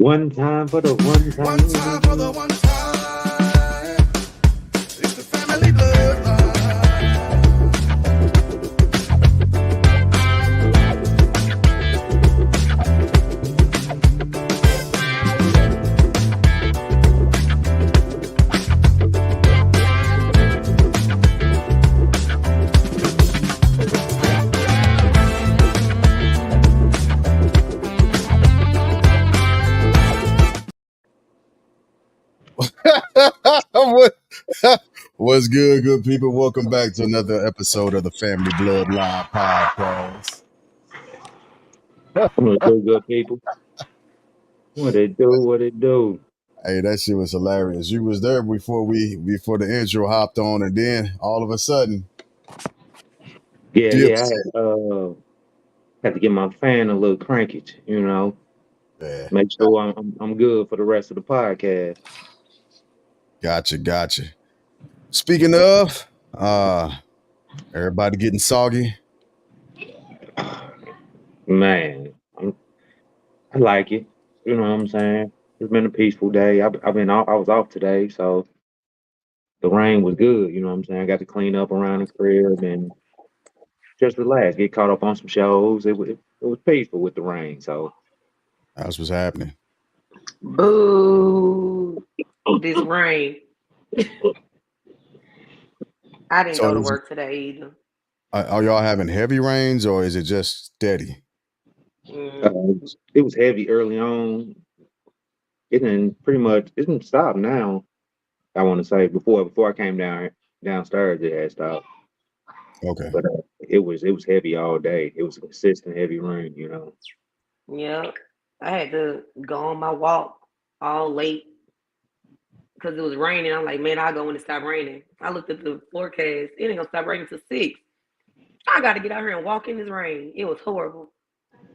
One time for the one One time for the time. one time. It's the family bloodline. What- What's good people? Welcome back to another episode of the Family Bloodline Podcast. What it do, good people? What it do? What it do? Hey, that shit was hilarious. You was there before the intro hopped on, and then all of a sudden, Yeah, dip. yeah. I had to get my fan a little crankage. Yeah, Make sure I'm good for the rest of the podcast. gotcha. Speaking of, everybody getting soggy. Man, I like it. You know what I'm saying? It's been a peaceful day. I've been off. I was off today, so the rain was good. You know what I'm saying? I got to clean up around the crib and just relax, get caught up on some shows. It was peaceful with the rain, so That's what's happening. Boo! This rain. I didn't go So, to work today either. are y'all having heavy rains or is it just steady? it was heavy early on. It didn't stop now. I want to say before I came downstairs, it had stopped. Okay. But it was heavy all day. It was a consistent heavy rain. Yep. I had to go on my walk all late because it was raining. I'm like, man, I'll go when it stopped raining. I looked at the forecast. It ain't gonna stop raining till 6. I got to get out here and walk in this rain. It was horrible.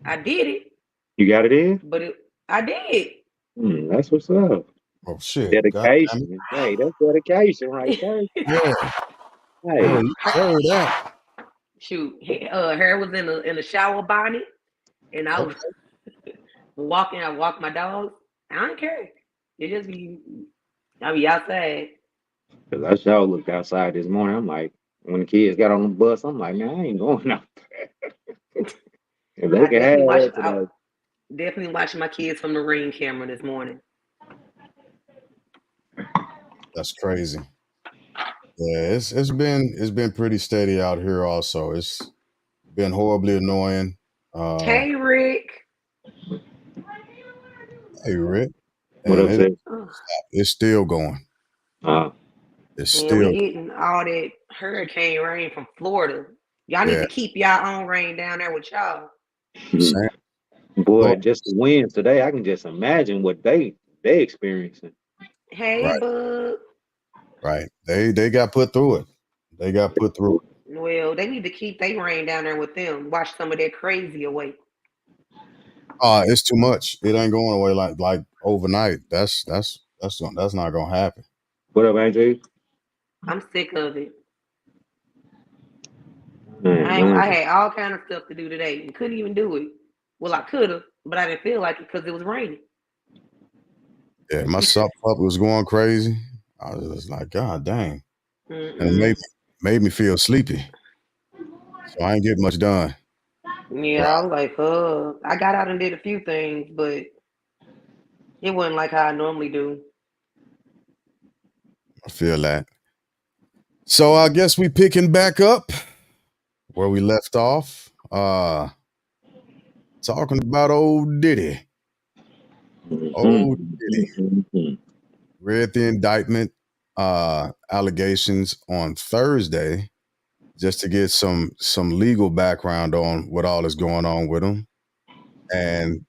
I did it, You got it in? but I did. That's what's up. Oh shit. Dedication. Hey, that's dedication right there. Yeah. Hey, Yeah, you deserve that. Shoot, hair was in a shower bonnet, and I was walking. I walk my dogs. I don't care. It just I be outside. because I sure looked outside this morning. I'm like, when the kids got on the bus, I'm like, man, I ain't going out there. If they I can have that I today. definitely watching my kids from the Ring camera this morning. That's crazy. Yeah, it's been pretty steady out here. Also, it's been horribly annoying. Hey, Rick. Hey, Rick, What up, and sis? it's still going. It's Yeah, still we getting all that hurricane rain from Florida. Y'all need Yeah. to keep y'all own rain down there with y'all. Sam- Boy, Well- just the winds today, I can just imagine what they experiencing. Hey, Right. bud. right. They got put through it. They got put through it. Well, they need to keep their rain down there with them. Wash some of that crazy away. It's too much. It ain't going away like overnight. That's not gonna happen. What up, Angel? I'm sick of it. Man, I had all kind of stuff to do today and couldn't even do it. Well, I could have, but I didn't feel like it because it was raining. Yeah, my sub pup was going crazy. I was just like, God dang, and it made me feel sleepy. So I ain't get much done. Yeah, I was like, I got out and did a few things, but it wasn't like how I normally do. I feel that. So I guess we picking back up where we left off. Talking about old Diddy. Old Diddy. Read the indictment allegations on Thursday just to get some legal background on what all is going on with him. And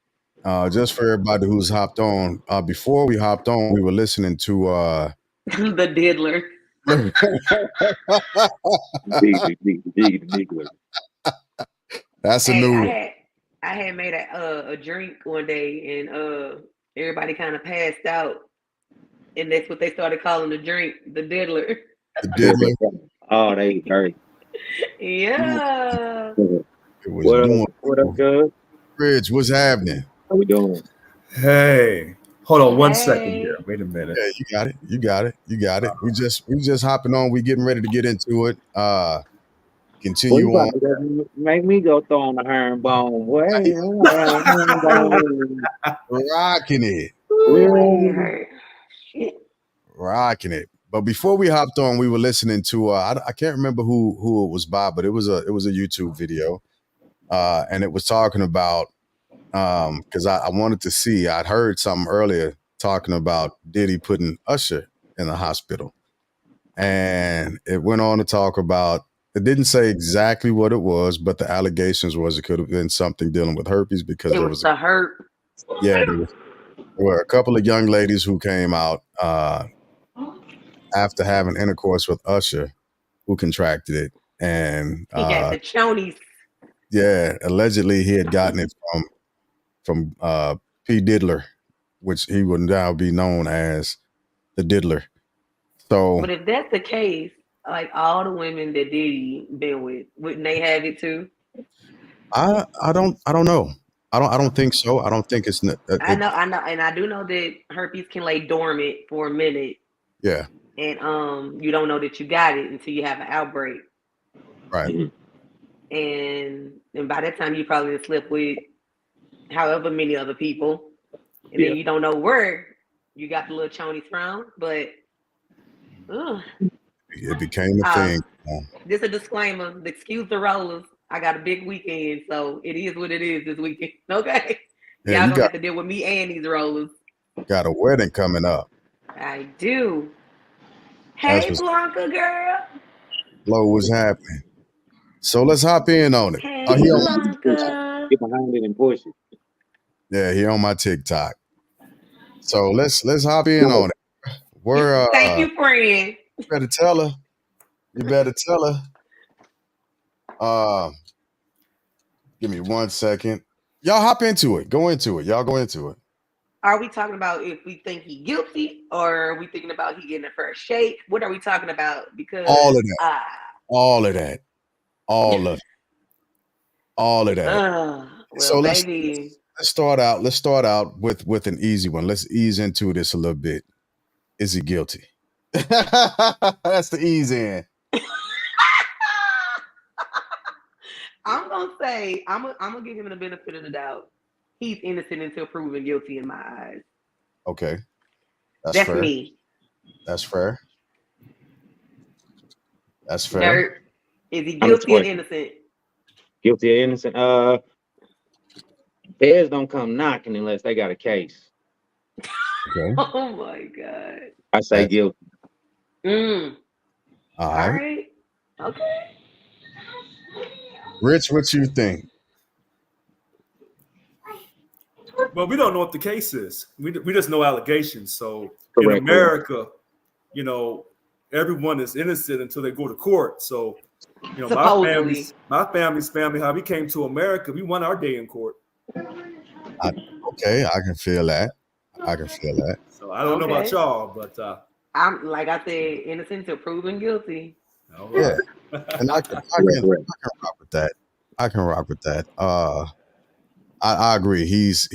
just for everybody who's hopped on, before we hopped on, we were listening to The diddler. That's a new one. I had made a drink one day and everybody kind of passed out, and that's what they started calling the drink, the diddler. The diddler. Oh, they hurt. Yeah. It was doing. What up, good? Rich, what's happening? How we doing? Hey, hold on one second Hey. here. Wait a minute. Yeah, you got it. You got it. You got it. We just hopping on. We getting ready to get into it. Well, Continue you on. about to make me go throw on the herringbone. Boy, hey, herringbone. Rocking it. Ooh, my head Yeah. hurt. Shit. Rocking it. But before we hopped on, we were listening to I can't remember who it was by, but it was a YouTube video. And it was talking about because I wanted to see, I'd heard something earlier talking about Diddy putting Usher in the hospital. And it went on to talk about, it didn't say exactly what it was, but the allegations was it could have been something dealing with herpes because It there was was, the hurt. there were a couple of young ladies who came out after having intercourse with Usher who contracted it. And He got the chonies. yeah, allegedly he had gotten it from P. Diddler, which he would now be known as the Diddler. So But if that's the case, like all the women that Diddy been with, wouldn't they have it too? I don't know. I don't think so. I don't think it's I know, and I do know that herpes can lay dormant for a minute, yeah, and you don't know that you got it until you have an outbreak, right. and by that time you probably slept with however many other people, and Yeah. then you don't know where you got the little chonies from. But It became a thing. just a disclaimer: excuse the rollers. I got a big weekend, so it is what it is this weekend. Okay, Yeah, y'all you gonna have to deal with me and these rollers. got a wedding coming up. I do. That's Hey, what's Blanca girl. low was happening. So let's hop in on it. Hey, He on my TikTok. Blanca. Get behind it and push it. Yeah, he on my TikTok. So let's hop in on it. We're Thank you, friend. you better tell her. You better tell her. Give me 1 second. Y'all hop into it. Go into it. Y'all go into it. Are we talking about if we think he guilty, or are we thinking about he getting a first shake? What are we talking about? Because All of that. All of that. All of it. All of that. well, So let's baby, start out. Let's start out with an easy one. Let's ease into this a little bit. Is he guilty? That's the easy end. I'm gonna say I'm gonna give him the benefit of the doubt. He's innocent until proven guilty in my eyes. Okay. That's That's fair. me. That's fair. That's fair. Dirt. Is he I'm a guilty or question. innocent? Guilty or innocent? Feds don't come knocking unless they got a case. Okay. Oh my god. I say That's- guilty. Mm. All All right. right. Okay. Rich, what you think? Well, we don't know what the case is. We just know allegations. So Correct, in America, everyone is innocent until they go to court. So, my Supposedly. family's family, how we came to America, we won our day in court. Okay, I can feel that. I can feel that. So I don't know about Okay. y'all, but I'm like I said, innocent until proven guilty. all Yeah. right. And I can Correct. rock with that. I can rock with that. I agree. He's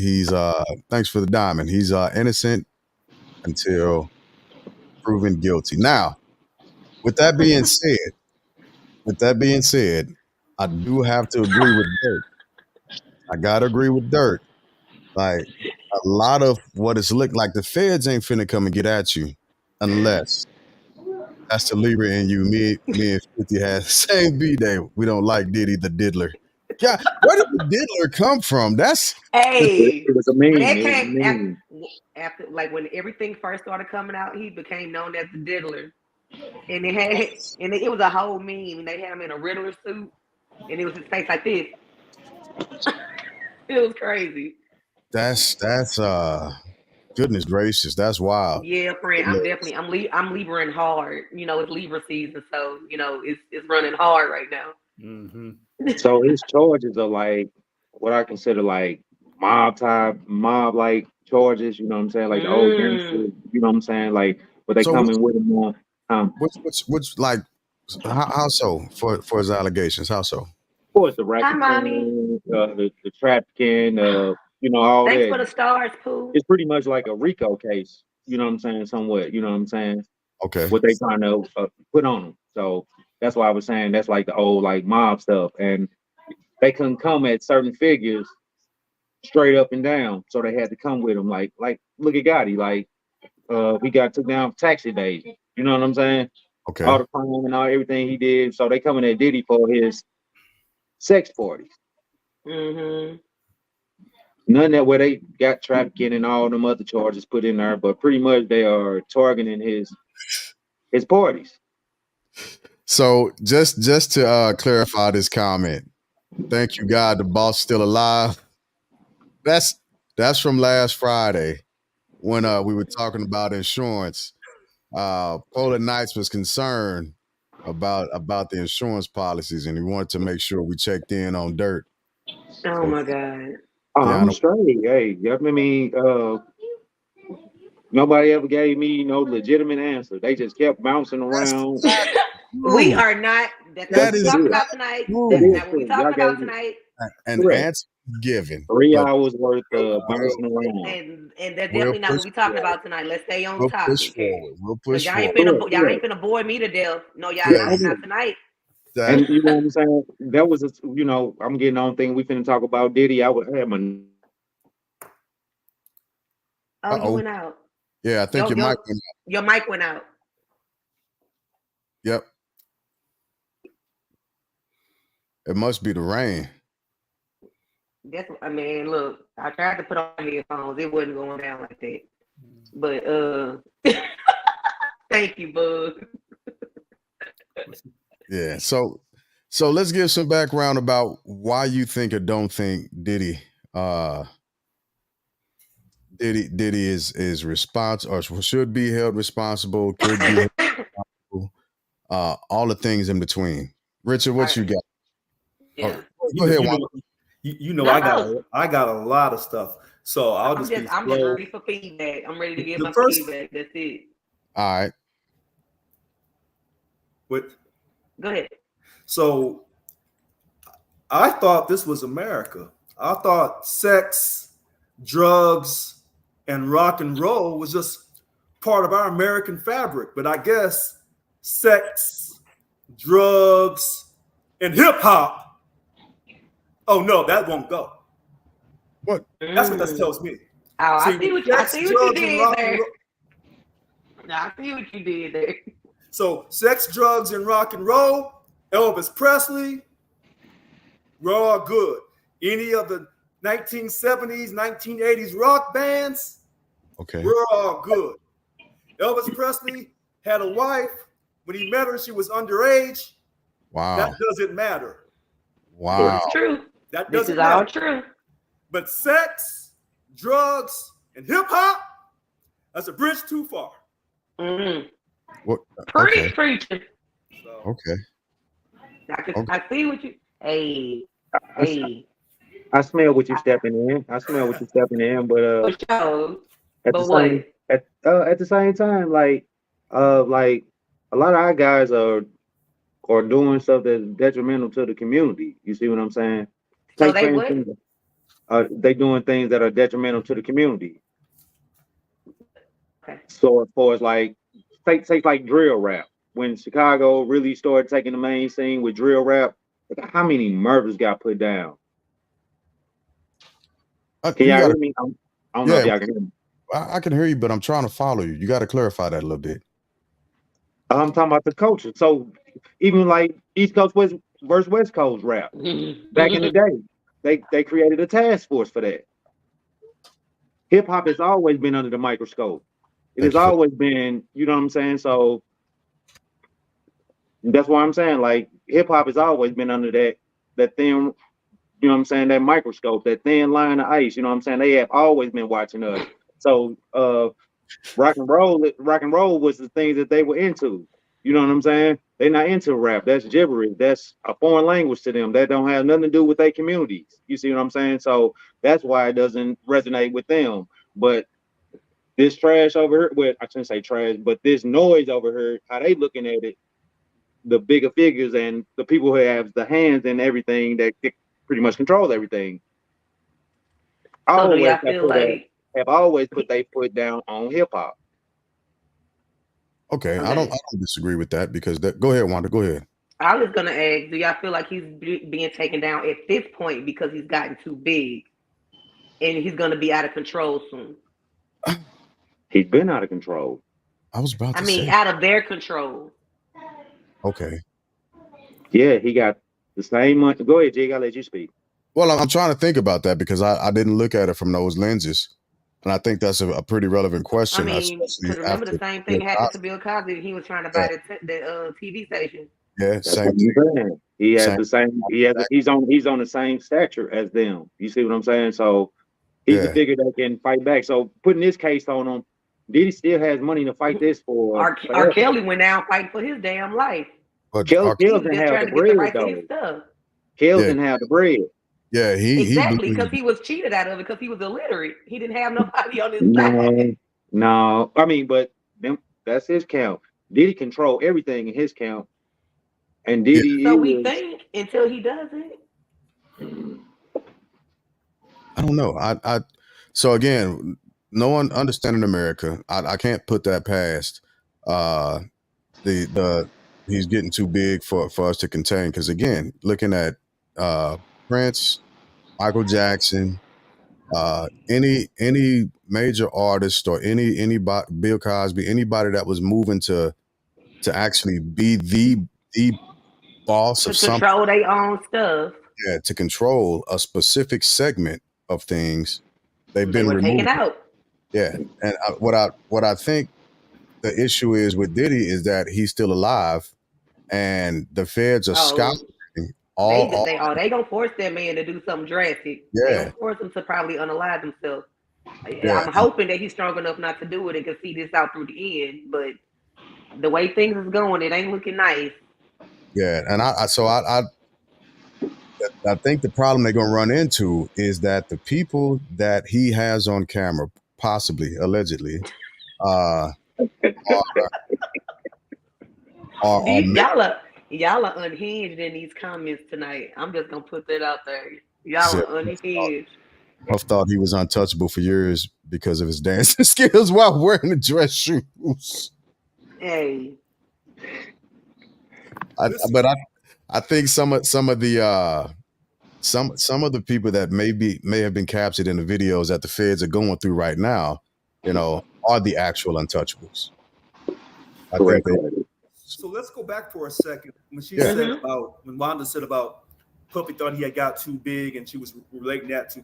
thanks for the diamond. He's innocent until proven guilty. Now, with that being said, I do have to agree with Dirt. I gotta agree with Dirt. Like a lot of what it's looked like, the feds ain't finna come and get at you unless that's the Libra in you. Me and 50 had the same B day. We don't like Diddy the Diddler. Yeah, where did the Diddler come from? That's Hey, It was a meme. that It was a came meme. after like when everything first started coming out, he became known as the Diddler. And it was a whole meme, and they had him in a Riddler suit, and it was his face like this. It was crazy. that's goodness gracious, that's wild. Yeah, friend. I'm Libra hard. It's Libra season, so it's running hard right now. Mm-hmm. So his charges are like what I consider like mob like charges. You know what I'm saying? Like the old gangsters. You know what I'm saying? Like what they So coming with him on. which like how so for his allegations? How so? Of course, the Hi, mommy. racketeering, the trafficking, all Thanks that. for the stars, Pooh. It's pretty much like a RICO case. You know what I'm saying? Somewhat. You know what I'm saying? Okay. What they trying to put on them. So that's why I was saying that's like the old like mob stuff, and they couldn't come at certain figures straight up and down, so they had to come with them. Like look at Gotti, like he got took down for tax evasion. You know what I'm saying? All Okay. the crime and all everything he did. So they coming at Diddy for his sex parties. Mm-hmm. None that where they got trafficking and all them other charges put in there, but pretty much they are targeting his parties. So just to clarify this comment, thank you, God, the boss still alive. That's from last Friday when we were talking about insurance. Polar Knights was concerned about the insurance policies, and he wanted to make sure we checked in on Dirt. Oh So my God. Oh, yeah, I I'm know. straight. Hey, I mean, nobody ever gave me no legitimate answer. They just kept bouncing around. We True. are not. That's not That what we're is talking That about tonight. is That is true. not what we're true. Y'all talking about gave me tonight. An correct answer given, 3 hours worth of we'll, bouncing around. And that's we'll definitely not push what we're talking forward. about tonight. Let's stay on We'll push topic here. forward. We'll Cause push y'all ain't forward. finna Correct, y'all correct. ain't finna bore me to death. No, y'all Yeah, not. Okay. Not tonight. that, And you know what I'm saying? That was I'm getting on thing. We finna talk about Diddy. I would have my Oh, you uh-oh. went out. Yeah, I think Yo, your mic yo, went out. your mic went out. Yep. It must be the rain. That's I mean, look, I tried to put on headphones. It wasn't going down like that. But thank you, Bug. Yeah. So let's give some background about why you think or don't think Diddy is responsible or should be held responsible, could be held responsible, all the things in between. Richard, what you Alright. got? Yeah. Go ahead, You Juan. know, you know, No. I got a lot of stuff. So I'll just be I'm just slow. ready for feedback. I'm ready to give The my first feedback. That's it. All right. with Go ahead. so I thought this was America. I thought sex, drugs, and rock and roll was just part of our American fabric. But I guess sex, drugs, and hip hop. Oh no, that won't go. What? That's what that Mm. tells me. Oh, I See, see what sex, you drugs, and did rock and there. roll. I see what you did there. So, sex, drugs, and rock and roll. Elvis Presley, we're all good. Any of the 1970s, 1980s rock bands, Okay. we're all good. Elvis Presley had a wife. When he met her, she was underage. That Wow. doesn't matter. This Wow. is true. That This doesn't is all matter. true. But sex, drugs, and hip hop, that's a bridge too far. Mm. What? Preach, Okay. preacher. So, Okay. Okay. I see what you. Hey, I, hey. I smell what you're stepping in. I smell what you're stepping in, but For sure. at the But what? same at the same time, like a lot of our guys are doing stuff that's detrimental to the community. You see what I'm saying? So Take for they what? instance, they doing things that are detrimental to the community. Okay. So as far as like take like drill rap. When Chicago really started taking the main scene with drill rap, look at how many murders got put down. Can You y'all got hear to. me? I don't know if Yeah, y'all can hear me. I can hear you, but I'm trying to follow you. You got to clarify that a little bit. I'm talking about the culture. So even like East Coast West versus West Coast rap back in the day, they created a task force for that. Hip hop has always been under the microscope. It Thank has you for. always been, you know what I'm saying? So that's why I'm saying like hip hop has always been under that thin, you know what I'm saying, that microscope, that thin line of ice, you know what I'm saying? They have always been watching us. So rock and roll was the things that they were into. You know what I'm saying? They're not into rap. That's gibberish. That's a foreign language to them. That don't have nothing to do with their communities. You see what I'm saying? So that's why it doesn't resonate with them. But this trash over here, well, I shouldn't say trash, but this noise over here, how they looking at it, the bigger figures and the people who have the hands and everything that pretty much control everything. So do always y'all feel like have always put their foot down on hip hop. Okay, I okay? don't disagree with that because go ahead, Wanda. Go ahead. I was gonna ask, do y'all feel like he's being taken down at this point because he's gotten too big and he's gonna be out of control soon? He's been out of control. I was about I to mean, say. out of their control. Okay. Yeah, he got the same money. Go ahead, Jig. I'll let you speak. Well, I'm trying to think about that because I didn't look at it from those lenses, and I think that's a pretty relevant I question, mean, especially because remember after. the same thing happened to Bill Cosby. He was trying to Yeah, buy the TV station. yeah, That's same what I'm saying. He has same. the same. He's on the same stature as them. You see what I'm saying? So he's the Yeah, figure that can fight back. So putting this case on him, Diddy still has money to fight this for R. forever. Kelly went down fighting for his damn life. but Kells He was didn't just have trying the to get the bread right to his though. stuff. Kells yeah, didn't have the bread. yeah. He Exactly, because believed. he was cheated out of it because he was illiterate. He didn't have nobody on his No, side. no. I mean, but that's his count. Diddy control everything in his count, and Yeah, Diddy So we is. think until he doesn't. I don't know. So again, no one understanding America. I can't put that past uh the he's getting too big for us to contain. Because again, looking at Prince, Michael Jackson, any major artist or anybody, Bill Cosby, anybody that was moving to actually be the boss To of something, control their own stuff, yeah, to control a specific segment of things, they've they been were taken removed. out. Yeah, and what I think the issue is with Diddy is that he's still alive, and the feds are Oh, scouting all. they gonna force that man to do something drastic. They Yeah, gonna force him to probably unalive himself. yeah, I'm hoping that he's strong enough not to do it and can see this out through the end. But the way things is going, it ain't looking nice. yeah, and I think the problem they're going to run into is that the people that he has on camera, possibly, allegedly, uh, are Y'all are unhinged in these comments tonight. I'm just gonna put that out there. Y'all said are unhinged. Puff thought he was untouchable for years because of his dancing skills while wearing the dress shoes. Hey, But I think some of the some of the people that may have been captured in the videos that the feds are going through right now, are the actual untouchables. I think Correct. So let's go back for a second. When she Yeah. said when Wanda said about Puffy thought he had got too big, and she was relating that to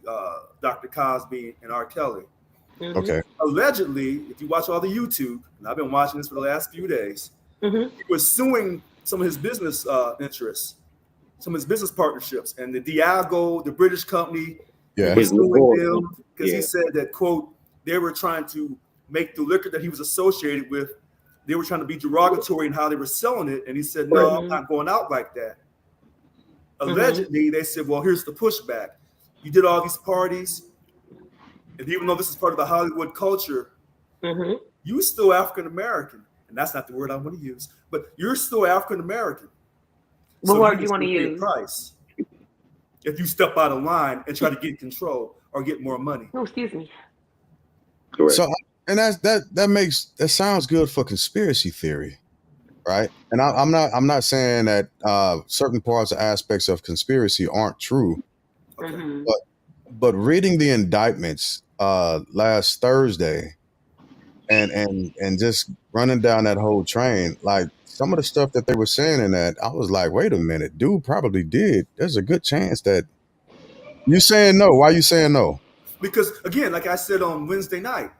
Dr. Cosby and R. Kelly. Okay. Allegedly, if you watch all the YouTube, and I've been watching this for the last few days, he was suing some of his business interests, some of his business partnerships, and the Diageo, the British company, Yeah. he was suing them because Yeah. he said that, quote, they were trying to make the liquor that he was associated with, they were trying to be derogatory in how they were selling it. And he said, no, I'm not going out like that. Allegedly, they said, well, here's the pushback. You did all these parties, and even though this is part of the Hollywood culture, you still African American. And that's not the word I want to use, but you're still African American. what So word do you want to pay a use? price if you step out of line and try to get control or get more money. Oh, excuse me. Correct. So, and that sounds good for conspiracy theory, right? And I'm not saying that certain parts or aspects of conspiracy aren't true, Okay. but reading the indictments last Thursday and just running down that whole train, like some of the stuff that they were saying in that, I was like, wait a minute, dude probably did. There's a good chance that you saying no. Why are you saying no? Because again, like I said on Wednesday night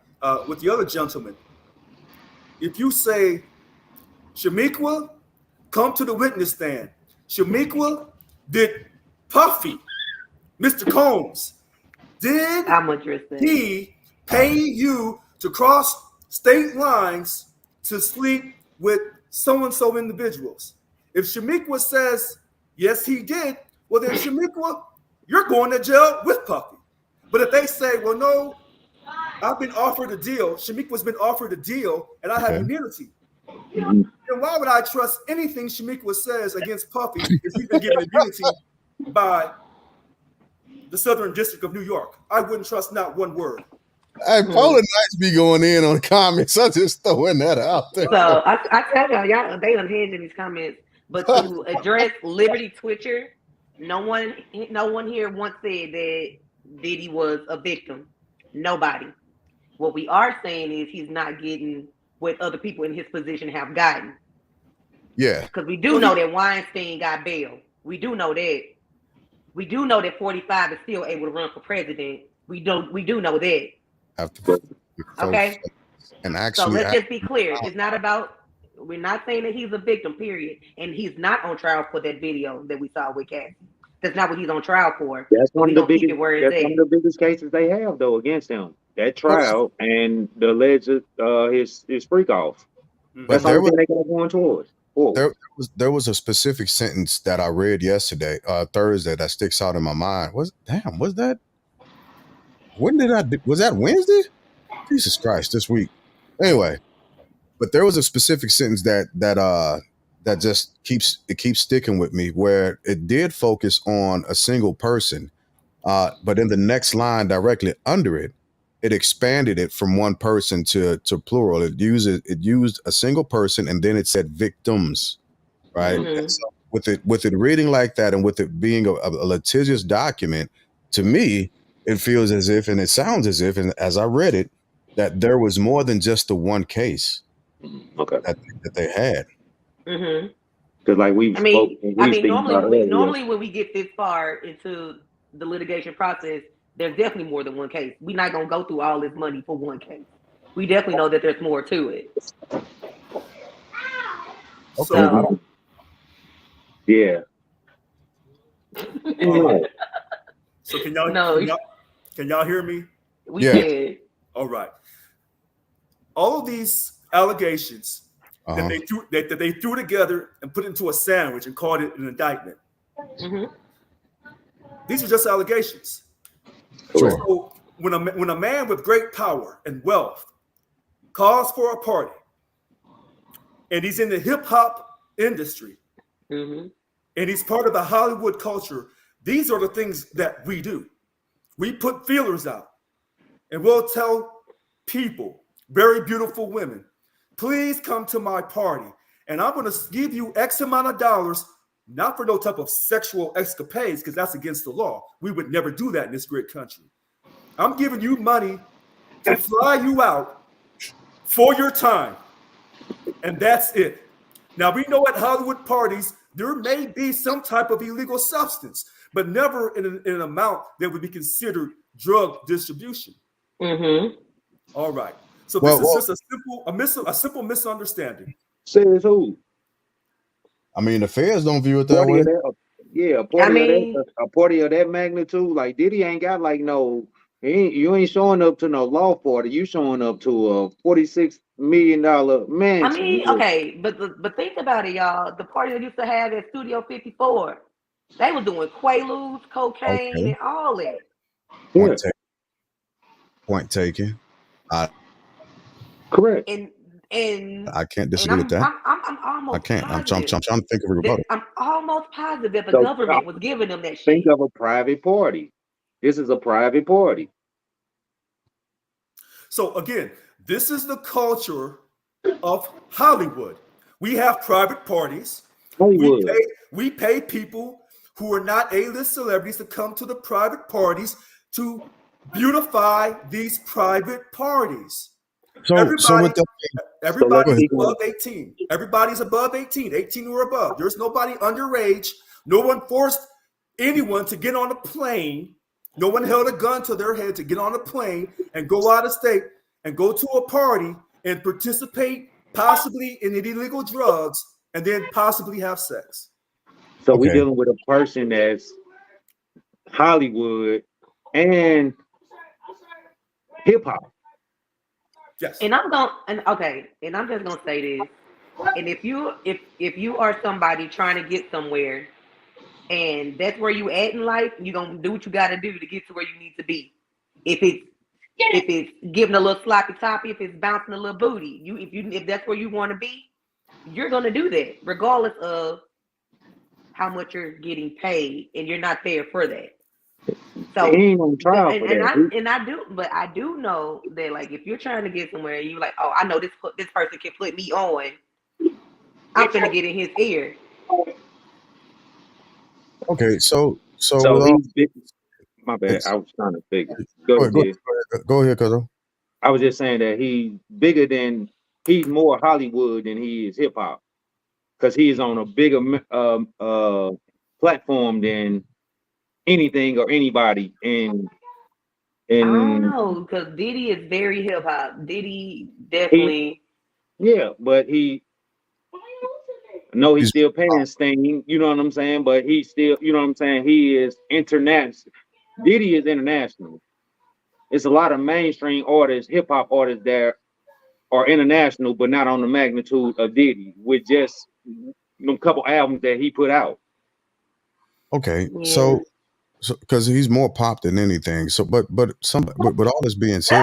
with the other gentleman, if you say, Shamiqua, come to the witness stand. Shamiqua, did Puffy, Mr. Combs, did I'm interested. he pay you to cross state lines to sleep with so-and-so individuals? If Shamiqua says, yes, he did, well, then Shamiqua, you're going to jail with Puffy. But if they say, well, no, I've been offered a deal, Shamiqua's been offered a deal, and I have immunity, then why would I trust anything Shamiqua says against Puffy if he's been given immunity by the Southern District of New York. I wouldn't trust not one word. Hey, Polar Knights be going in on comments. I'm just throwing that out there. So I tell y'all, they unhinged in these comments. But to address Liberty Twitcher, no one here once said that Diddy was a victim. Nobody. What we are saying is he's not getting what other people in his position have gotten. Yeah. Because we do know that Weinstein got bail. We do know that. We do know that 45 is still able to run for president. We do know that. Okay. And actually, so let's just be clear. It's not about. We're not saying that he's a victim, period. And he's not on trial for that video that we saw with Cassie. That's not what he's on trial for. That's one of the biggest. That's one of the biggest cases they have though against him. That trial and the alleged his freak off. That's all they got going towards. There was a specific sentence that I read yesterday, Thursday, that sticks out in my mind. Was that? When did was that Wednesday? Jesus Christ, this week. Anyway, but there was a specific sentence that just keeps sticking with me, where it did focus on a single person, but in the next line directly under it, it expanded it from one person to plural. It used a single person, and then it said victims, right? Mm-hmm. So with it reading like that, and with it being a litigious document, to me, it feels as if, and it sounds as if, and as I read it, that there was more than just the one case that they had. Mm-hmm. Because like normally when we get this far into the litigation process, there's definitely more than one case. We're not gonna go through all this money for one case. We definitely know that there's more to it. Okay. So, yeah. So can y'all hear me? We did. All right. All of these allegations that they threw together and put into a sandwich and called it an indictment. Mm-hmm. These are just allegations. Sure. So when a man with great power and wealth calls for a party, and he's in the hip hop industry, mm-hmm. and he's part of the Hollywood culture, these are the things that we do. We put feelers out, and we'll tell people, very beautiful women, please come to my party, and I'm going to give you X amount of dollars, not for no type of sexual escapades, because that's against the law. We would never do that in this great country. I'm giving you money to fly you out for your time, and that's it. Now, we know at Hollywood parties, there may be some type of illegal substance, but never in an amount that would be considered drug distribution. Mm-hmm. All right. So this is just a simple misunderstanding. Says who? I mean, the feds don't view it that way. A party of that magnitude, like Diddy ain't got like no. You ain't showing up to no law party. You showing up to a $46 million mansion. I mean, okay, but think about it, y'all. The party that used to have at Studio 54, they were doing Quaaludes, cocaine, and all that. Point taken. Correct. And I can't disagree with that. I'm almost. I can't. I'm trying to think of a rebuttal. I'm almost positive that the government was giving them that shit. Think of a private party. This is a private party. So again, this is the culture of Hollywood. We have private parties. We pay people who are not A-list celebrities to come to the private parties to beautify these private parties. Everybody's above 18. Everybody's above 18, 18 or above. There's nobody underage. No one forced anyone to get on a plane. No one held a gun to their head to get on a plane and go out of state and go to a party and participate possibly in illegal drugs and then possibly have sex. So we're dealing with a person that's Hollywood and hip hop. Yes. And I'm just gonna say this. And if you are somebody trying to get somewhere, and that's where you at in life, you're gonna do what you gotta do to get to where you need to be. If it's giving a little sloppy toppy, if it's bouncing a little booty, if that's where you want to be, you're gonna do that, regardless of how much you're getting paid, and you're not there for that. So He ain't on trial and, for and that. I do know that like if you're trying to get somewhere, you like, oh, I know this person can put me on. I'm finna get in his ear. Okay, so So with all he's big. My bad. it's I was trying to figure. Go go ahead, ahead, go Jay. ahead, go ahead, Cuzzo. I was just saying that he's more Hollywood than he is hip hop because he is on a bigger platform than anything or anybody. I don't And know because Diddy is very hip hop. Diddy he definitely. yeah, but he's He's still paying Sting. You know what I'm saying? But he's still, you know what I'm saying? He is international. Diddy is international. It's a lot of mainstream artists, hip hop artists that are international, but not on the magnitude of Diddy with just them couple albums that he put out. okay. Yeah. So because he's more pop than anything. So, but all this being said,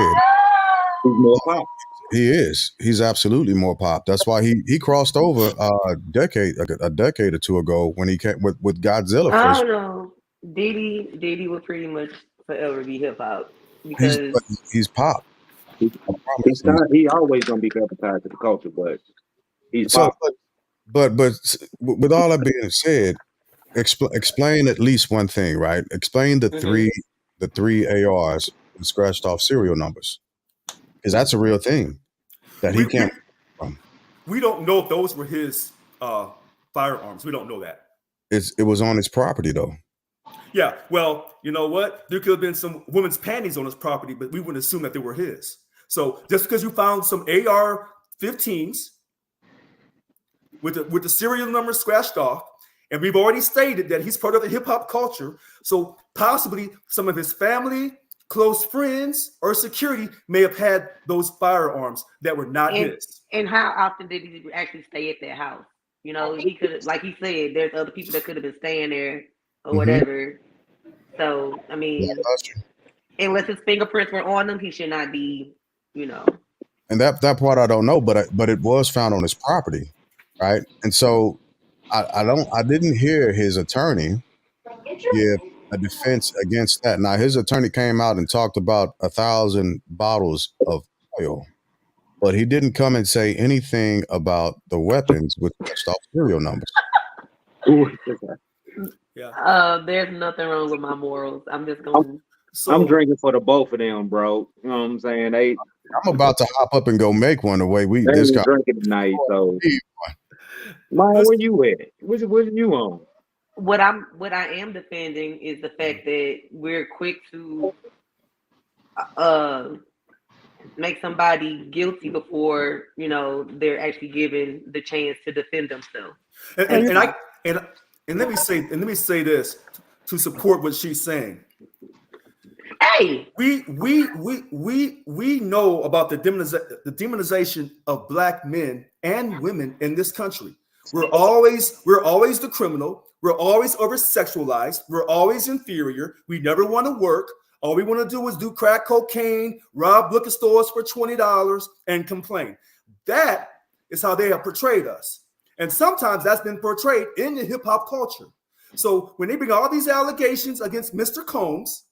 He's more pop. he is. He's absolutely more pop. That's why he crossed over a decade or two ago when he came with Godzilla I first. don't know. Diddy will pretty much forever be hip hop He's because but he's pop. He, I promise. he always gonna be advertised to the culture, but he's So, pop. with all that being said, explain at least one thing, right? Explain mhm. the three ARs with scratched off serial numbers, because that's a real thing that he We, we can't. From. we don't know if those were his firearms. We don't know that. It was on his property though. Yeah, well, you know what? There could have been some women's panties on his property, but we wouldn't assume that they were his. So just because you found some AR-15s with the serial number scratched off, and we've already stated that he's part of the hip hop culture, so possibly some of his family, close friends, or security may have had those firearms that were not and his. and how often did he actually stay at that house? You know, he could, like he said, there's other people that could have been staying there or Mm-hmm. whatever. So I mean, unless his fingerprints were on them, he should not be. You know. And that part I don't know, but it was found on his property, right? And so I didn't hear his attorney give a defense against that. Now his attorney came out and talked about 1,000 bottles of oil, but he didn't come and say anything about the weapons with scratched off serial numbers. Yeah. There's nothing wrong with my morals. I'm just I'm, gonna. I'm So drinking for the both of them, bro. You know what I'm saying? I'm about to hop up and go make one the way They this ain't guy. drinking tonight, so man, this where you at? What you on? What I am defending is the fact that we're quick to uh make somebody guilty before they're actually given the chance to defend themselves. and, and, and I and let me say this to support what she's saying. Hey, We know about the demonization of black men and women in this country. We're always the criminal. We're always over sexualized. We're always inferior. We never want to work. All we want to do is do crack cocaine, rob liquor stores for $20, and complain. That is how they have portrayed us. And sometimes that's been portrayed in the hip hop culture. So when they bring all these allegations against Mr. Combs,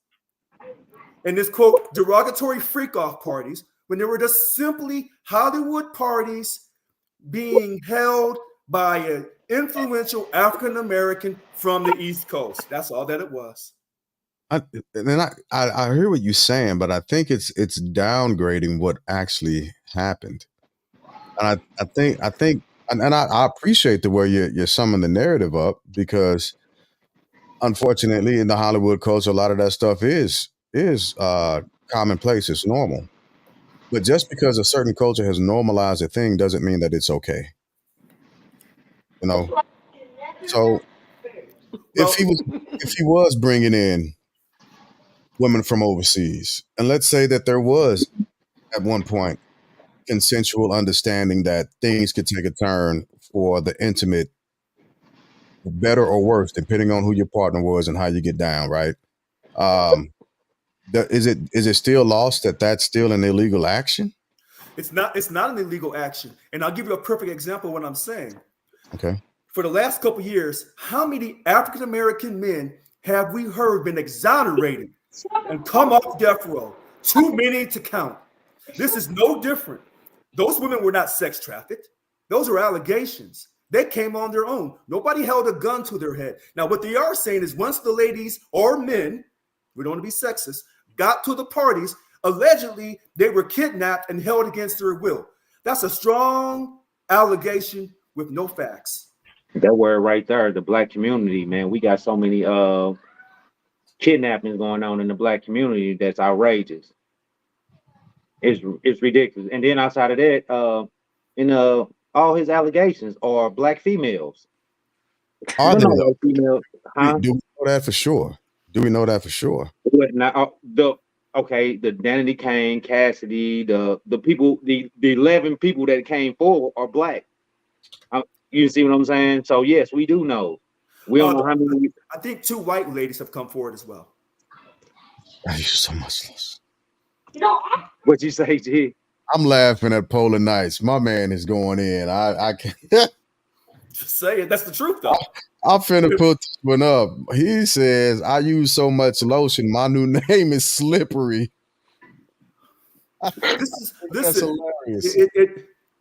and this quote derogatory freak off parties, when they were just simply Hollywood parties being held by an influential African American from the East Coast. That's all that it was. I hear what you're saying, but I think it's downgrading what actually happened. And I think and I appreciate the way you're summing the narrative up, because unfortunately in the Hollywood culture a lot of that stuff is commonplace, it's normal. But just because a certain culture has normalized a thing doesn't mean that it's okay. You know. So Well, if he was bringing in women from overseas, and let's say that there was at one point consensual understanding that things could take a turn for the intimate, better or worse, depending on who your partner was and how you get down, right? Um, is it still lost that that's still an illegal action? it's not an illegal action. And I'll give you a perfect example of what I'm saying. Okay. For the last couple of years, how many African American men have we heard been exonerated and come off death row. Too many to count. This is no different. Those women were not sex trafficked. Those are allegations. They came on their own. Nobody held a gun to their head. Now, what they are saying is once the ladies or men, we don't want to be sexist, got to the parties, allegedly they were kidnapped and held against their will. That's a strong allegation with no facts. That word right there, the black community, man. We got so many kidnappings going on in the black community that's outrageous. It's ridiculous. And then outside of that, all his allegations are black females. Are they? Black females, huh? Do we know that for sure? Do we know that for sure? Now, the Danity Kane, Cassidy, the people, the 11 people that came forward are black. You see what I'm saying? So yes, we do know. We don't know how many. I think 2 white ladies have come forward as well. You're so much less. What you say, G? I'm laughing at Polar Nights. My man is going in. I can't. Just say it. That's the truth, though. I'm finna put this one up. He says, I use so much lotion. My new name is Slippery. This That's is hilarious.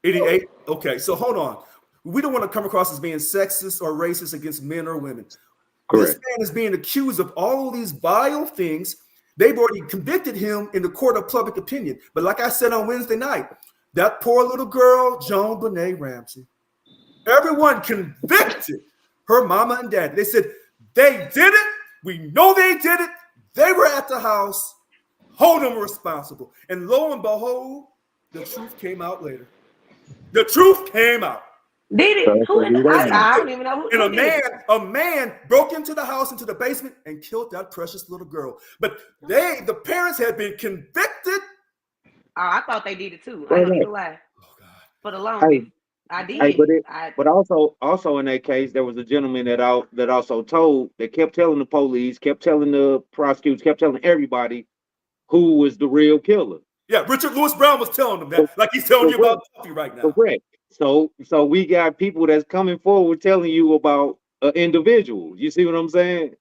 88. Okay, so hold on. We don't want to come across as being sexist or racist against men or women. Correct. This man is being accused of all these vile things. They've already convicted him in the court of public opinion. But like I said on Wednesday night, that poor little girl, Joan Benet Ramsey, everyone convicted her mama and dad. They said they did it. We know they did it. They were at the house. Hold them responsible. And lo and behold, the truth came out later. The truth came out. Did it? Who in the, I don't even know who. And a man broke into the house, into the basement, and killed that precious little girl. But the parents had been convicted. Oh, I thought they did it too. I don't even lie. Oh God! For the longest, I did. Hey, but also in that case, there was a gentleman that also kept telling the police, kept telling the prosecutors, kept telling everybody who was the real killer. Yeah, Richard Lewis Brown was telling them that, like he's telling you about Puffy right now. Correct. So we got people that's coming forward telling you about individuals. You see what I'm saying?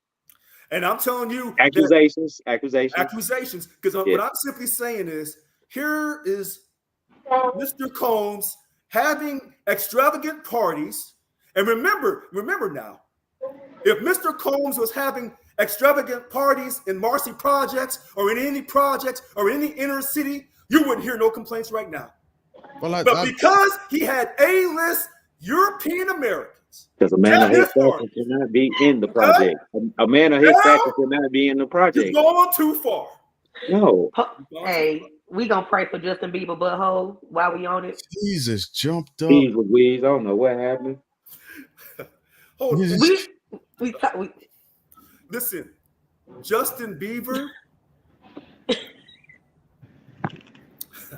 And I'm telling you accusations. Because what I'm simply saying is, here is Mr. Combs having extravagant parties. And remember now, if Mr. Combs was having extravagant parties in Marcy Projects or in any projects or in any inner city, you wouldn't hear no complaints right now. But because he had A-list European Americans, because a man of his stature cannot be in the project. A man of his stature cannot be in the project. You're going too far. No. Hey, we gonna pray for Justin Bieber butthole while we on it. Jesus jumped up. He's with Wiz. I don't know what happened. Hold on. We Listen, Justin Bieber.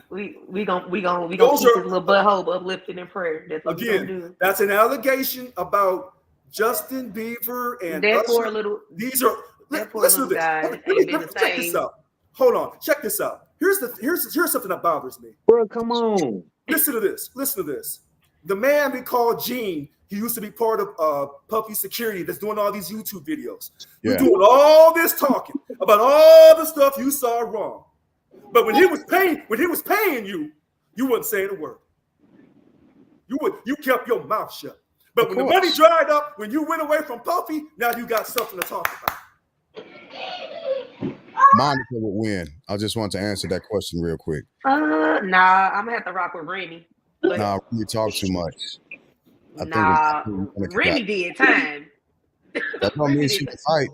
We gonna keep his little butthole uplifted in prayer. That's what we gonna do. That's an allegation about Justin Bieber and that Usher. Poor little. These are listen to this. Guy Check this out. Hold on, check this out. Here's something that bothers me. Bro, come on. Listen to this. The man we call Gene, he used to be part of Puffy Security that's doing all these YouTube videos. Yeah. He's doing all this talking about all the stuff you saw wrong. But when he was paying you, you wouldn't say a word. You kept your mouth shut. But when the money dried up, when you went away from Puffy, now you got something to talk about. Monica would win. I just want to answer that question real quick. Nah, I'm gonna have to rock with Remy. Nah, you talk too much. Remy did time. That don't mean she can fight.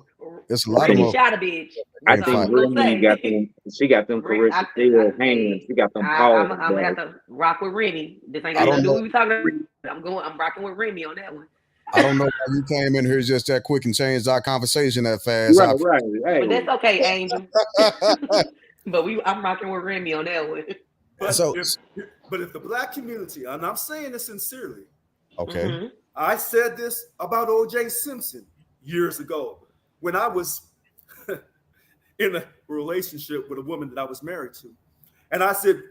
It's a lot of them. Shot a bitch. I think Remy got them. She got them hands. She got them paws. I'm gonna have to rock with Remy. This ain't got nothing to do with what we talking about. I'm rocking with Remy on that one. I don't know why you came in here just that quick and changed our conversation that fast. Right. Hey. But that's okay, Angel. But I'm rocking with Remy on that one. But if the black community, and I'm saying this sincerely, okay. Mm-hmm. I said this about O.J. Simpson years ago when I was in a relationship with a woman that I was married to. And I said,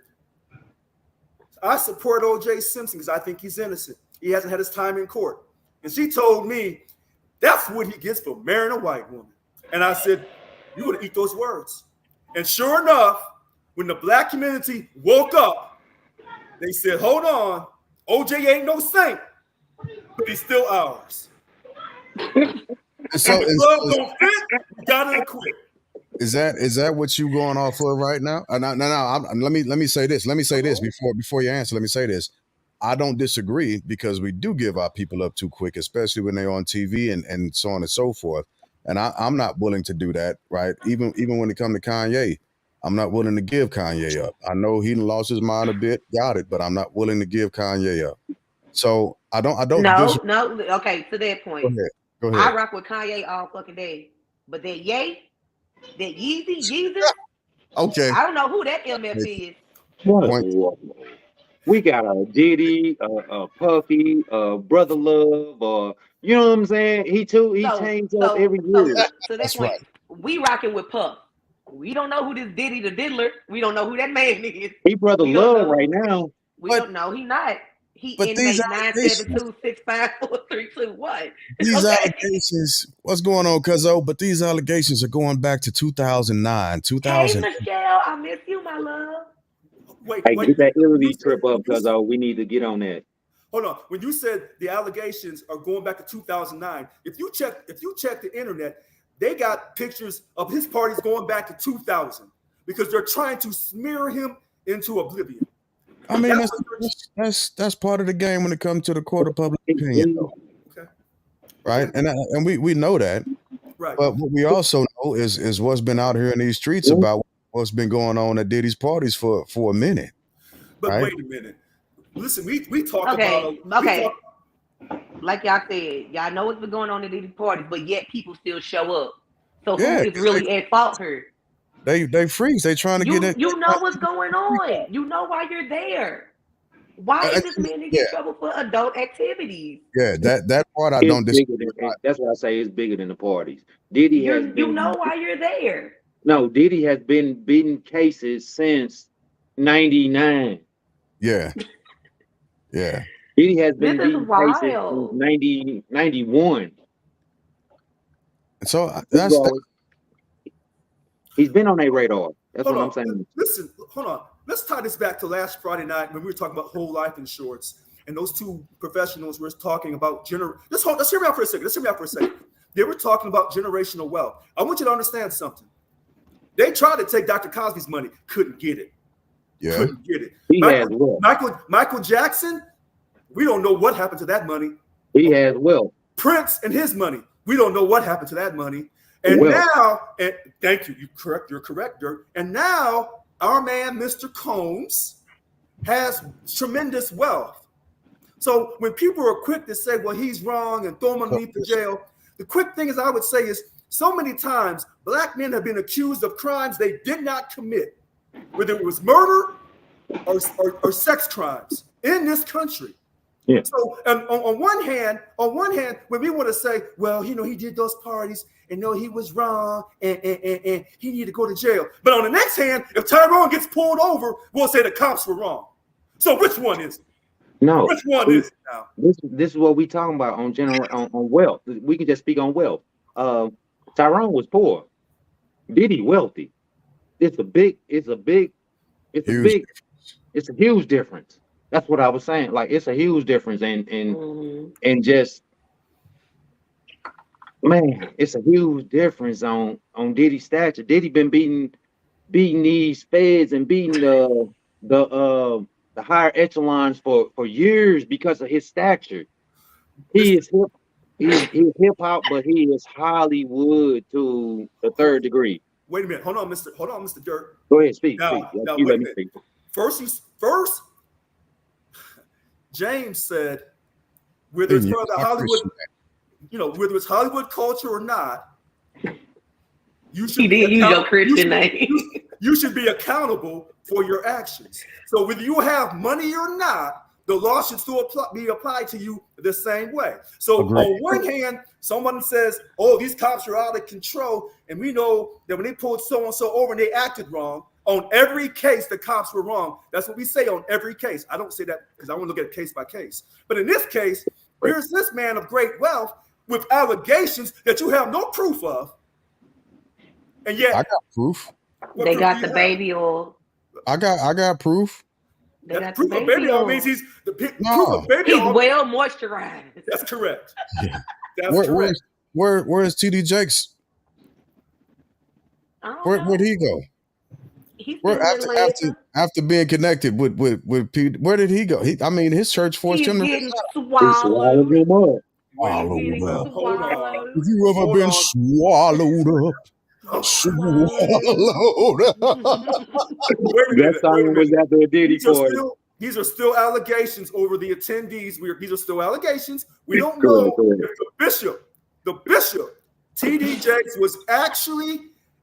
I support O.J. Simpson because I think he's innocent. He hasn't had his time in court. And she told me, that's what he gets for marrying a white woman. And I said, you're going to eat those words. And sure enough, when the black community woke up, they said, hold on, OJ ain't no saint, but he's still ours. And so If the glove don't fit, we gotta acquit. is that what you going off for right now? No. Let me say this. Let me say this before you answer. Let me say this. I don't disagree because we do give our people up too quick, especially when they're on TV and so on and so forth. And I'm not willing to do that, right? Even when it comes to Kanye, I'm not willing to give Kanye up. I know he lost his mind a bit, got it, but I'm not willing to give Kanye up. So I don't. No. Okay, to that point. Go ahead. I rock with Kanye all fucking day, but that Yeezy, Okay. I don't know who that MF is. What? We got a Diddy, a Puffy, Brother Love, you know what I'm saying? He changed up every year. So that's point. Right. We rocking with Puff. We don't know who this Diddy the Diddler. We don't know who that man is. He Brother Love right now. We don't know. He not. He inmate 972654321. What? These allegations, what's going on, cuzzo? But these allegations are going back to 2009, 2000. Hey, Michelle, I miss you, my love. Wait, get that Italy trip up, cuzzo. We need to get on that. Hold on. When you said the allegations are going back to 2009, if you check the internet, they got pictures of his parties going back to 2000 because they're trying to smear him into oblivion. I mean, that's part of the game when it comes to the court of public opinion, though. Okay. Right, and we know that. Right. But what we also know is what's been out here in these streets about what's been going on at Diddy's parties for a minute. But right? Wait a minute. Listen, we talk about like y'all said, y'all know what's been going on at these parties, but yet people still show up. So who is really at fault here? They freeze. They trying to get it. You know what's going on. You know why you're there. Why is this man in trouble for adult activities? Yeah, that part I don't disagree. That's what I say is bigger than the parties. Diddy has been, you know why you're there. No, Diddy has been beating cases since '99. Yeah. Yeah. Diddy has been beating cases since 91. So he's been on their radar. That's what I'm saying. Listen, hold on. Let's tie this back to last Friday night when we were talking about whole life insurance, and those two professionals were talking about Let's hear me out for a second. They were talking about generational wealth. I want you to understand something. They tried to take Dr. Cosby's money, couldn't get it. Yeah. Couldn't get it. He has wealth. Michael Jackson, we don't know what happened to that money. He has wealth. Prince and his money, we don't know what happened to that money. And now, and thank you, you're correct, Dirk. And now our man, Mr. Combs, has tremendous wealth. So when people are quick to say, well, he's wrong and throw him underneath the jail, the quick thing is I would say is so many times black men have been accused of crimes they did not commit, whether it was murder or sex crimes in this country. Yeah. So on one hand, when we want to say, well, he did those parties and no, he was wrong and he needed to go to jail. But on the next hand, if Tyrone gets pulled over, we'll say the cops were wrong. So which one is it? No. Which one is it now? This is what we talking about on wealth. We can just speak on wealth. Tyrone was poor. Diddy wealthy. It's a huge difference. That's what I was saying. Like it's a huge difference, and just man, it's a huge difference on Diddy's stature. Diddy been beating these feds and beating the higher echelons for years because of his stature. He is hip hop, but he is Hollywood to the third degree. Wait a minute. Hold on, Mr. Dirk. Go ahead, speak. Now, You wait let a me minute. speak. First, James said, whether it's part of the Hollywood, whether it's Hollywood culture or not, you should use your Christian name. You should be accountable for your actions. So whether you have money or not, the law should still be applied to you the same way. So on one hand, someone says, oh, these cops are out of control. And we know that when they pulled so-and-so over and they acted wrong, on every case, the cops were wrong. That's what we say on every case. I don't say that because I want to look at it case by case. But in this case, here's this man of great wealth with allegations that you have no proof of. And I yet, got proof. what They proof got do the you have? baby oil. I got proof. They That got the proof of baby baby oil means oil. he's the proof No. of baby He's oil. well moisturized. That's correct. Yeah. That's correct. Where's TD Jakes? I don't Where'd know. he go? He's Where still in Atlanta. after being connected with Pete, where did he go? I mean, his church forced He's him to getting They swallowed swallowed. him up. Wait, swallow He's getting up. hold on. swallowed. Have you ever Hold been on. swallowed up? Swallowed up. Wait a That minute. song Wait a was minute. after a Diddy party. These are still allegations over the attendees. These are still allegations. We don't Correct, know correct. if the bishop, TD Jakes, was actually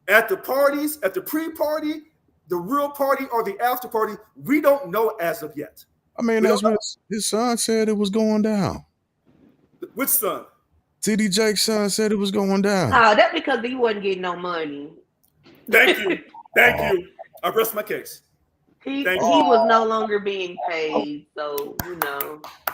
at the parties, at the pre-party, the real party, or the after party. We don't know as of yet. I mean, We that's don't what his son said it was going down. know. Which son? TD Jake's son said it was going down. Oh, that's because he wasn't getting no money. Thank you. Thank you. I rest my case. He Thank was no longer being paid, so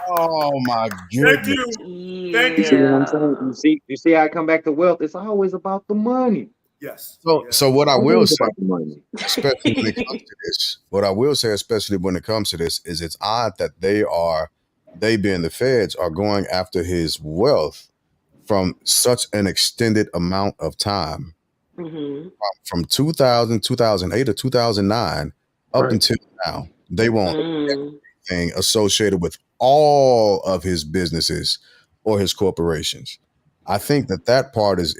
Oh my Thank goodness. you. Thank You see what I'm yeah. saying? You see how I come back to wealth? It's always about the money. Yes. So what I will Always say, about the money. especially when it comes to this, what I will say, especially when it comes to this, is it's odd that they being the feds are going after his wealth from such an extended amount of time, Mhm. from 2000, 2008, or 2009 up Right. until now. They want Mm. everything associated with all of his businesses or his corporations. I think that part is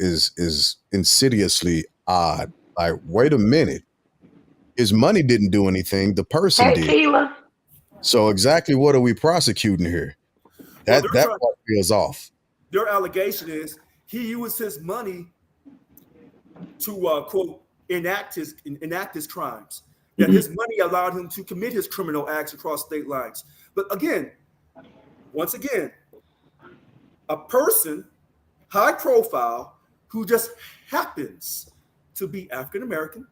insidiously odd. Like, wait a minute, his money didn't do anything; the person Hey, did. Keela. So exactly what are we prosecuting here? Well, That they're part feels off. their allegation is he used his money to quote enact his crimes. That his money allowed him to commit his criminal acts across state lines. But again, once again, a person high profile who just happens to be African American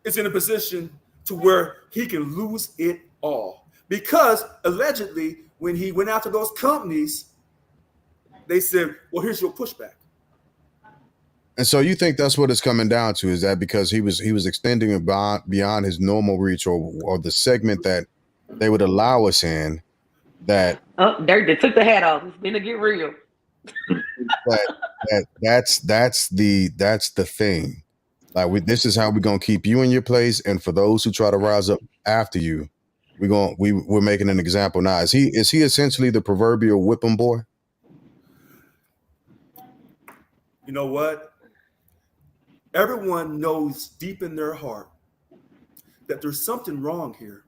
is in a position to where he can lose it all because allegedly when he went after those companies, they said, well, here's your pushback. And so you think that's what it's coming down to? Is that because he was extending it beyond his normal reach, or the segment that they would allow us in? That Oh, they took the hat off. It's been to get real. that's the thing. Like, this is how we're gonna keep you in your place, and for those who try to rise up after you, we're making an example now. Is he essentially the proverbial whipping boy? You know what? Everyone knows deep in their heart that there's something wrong here.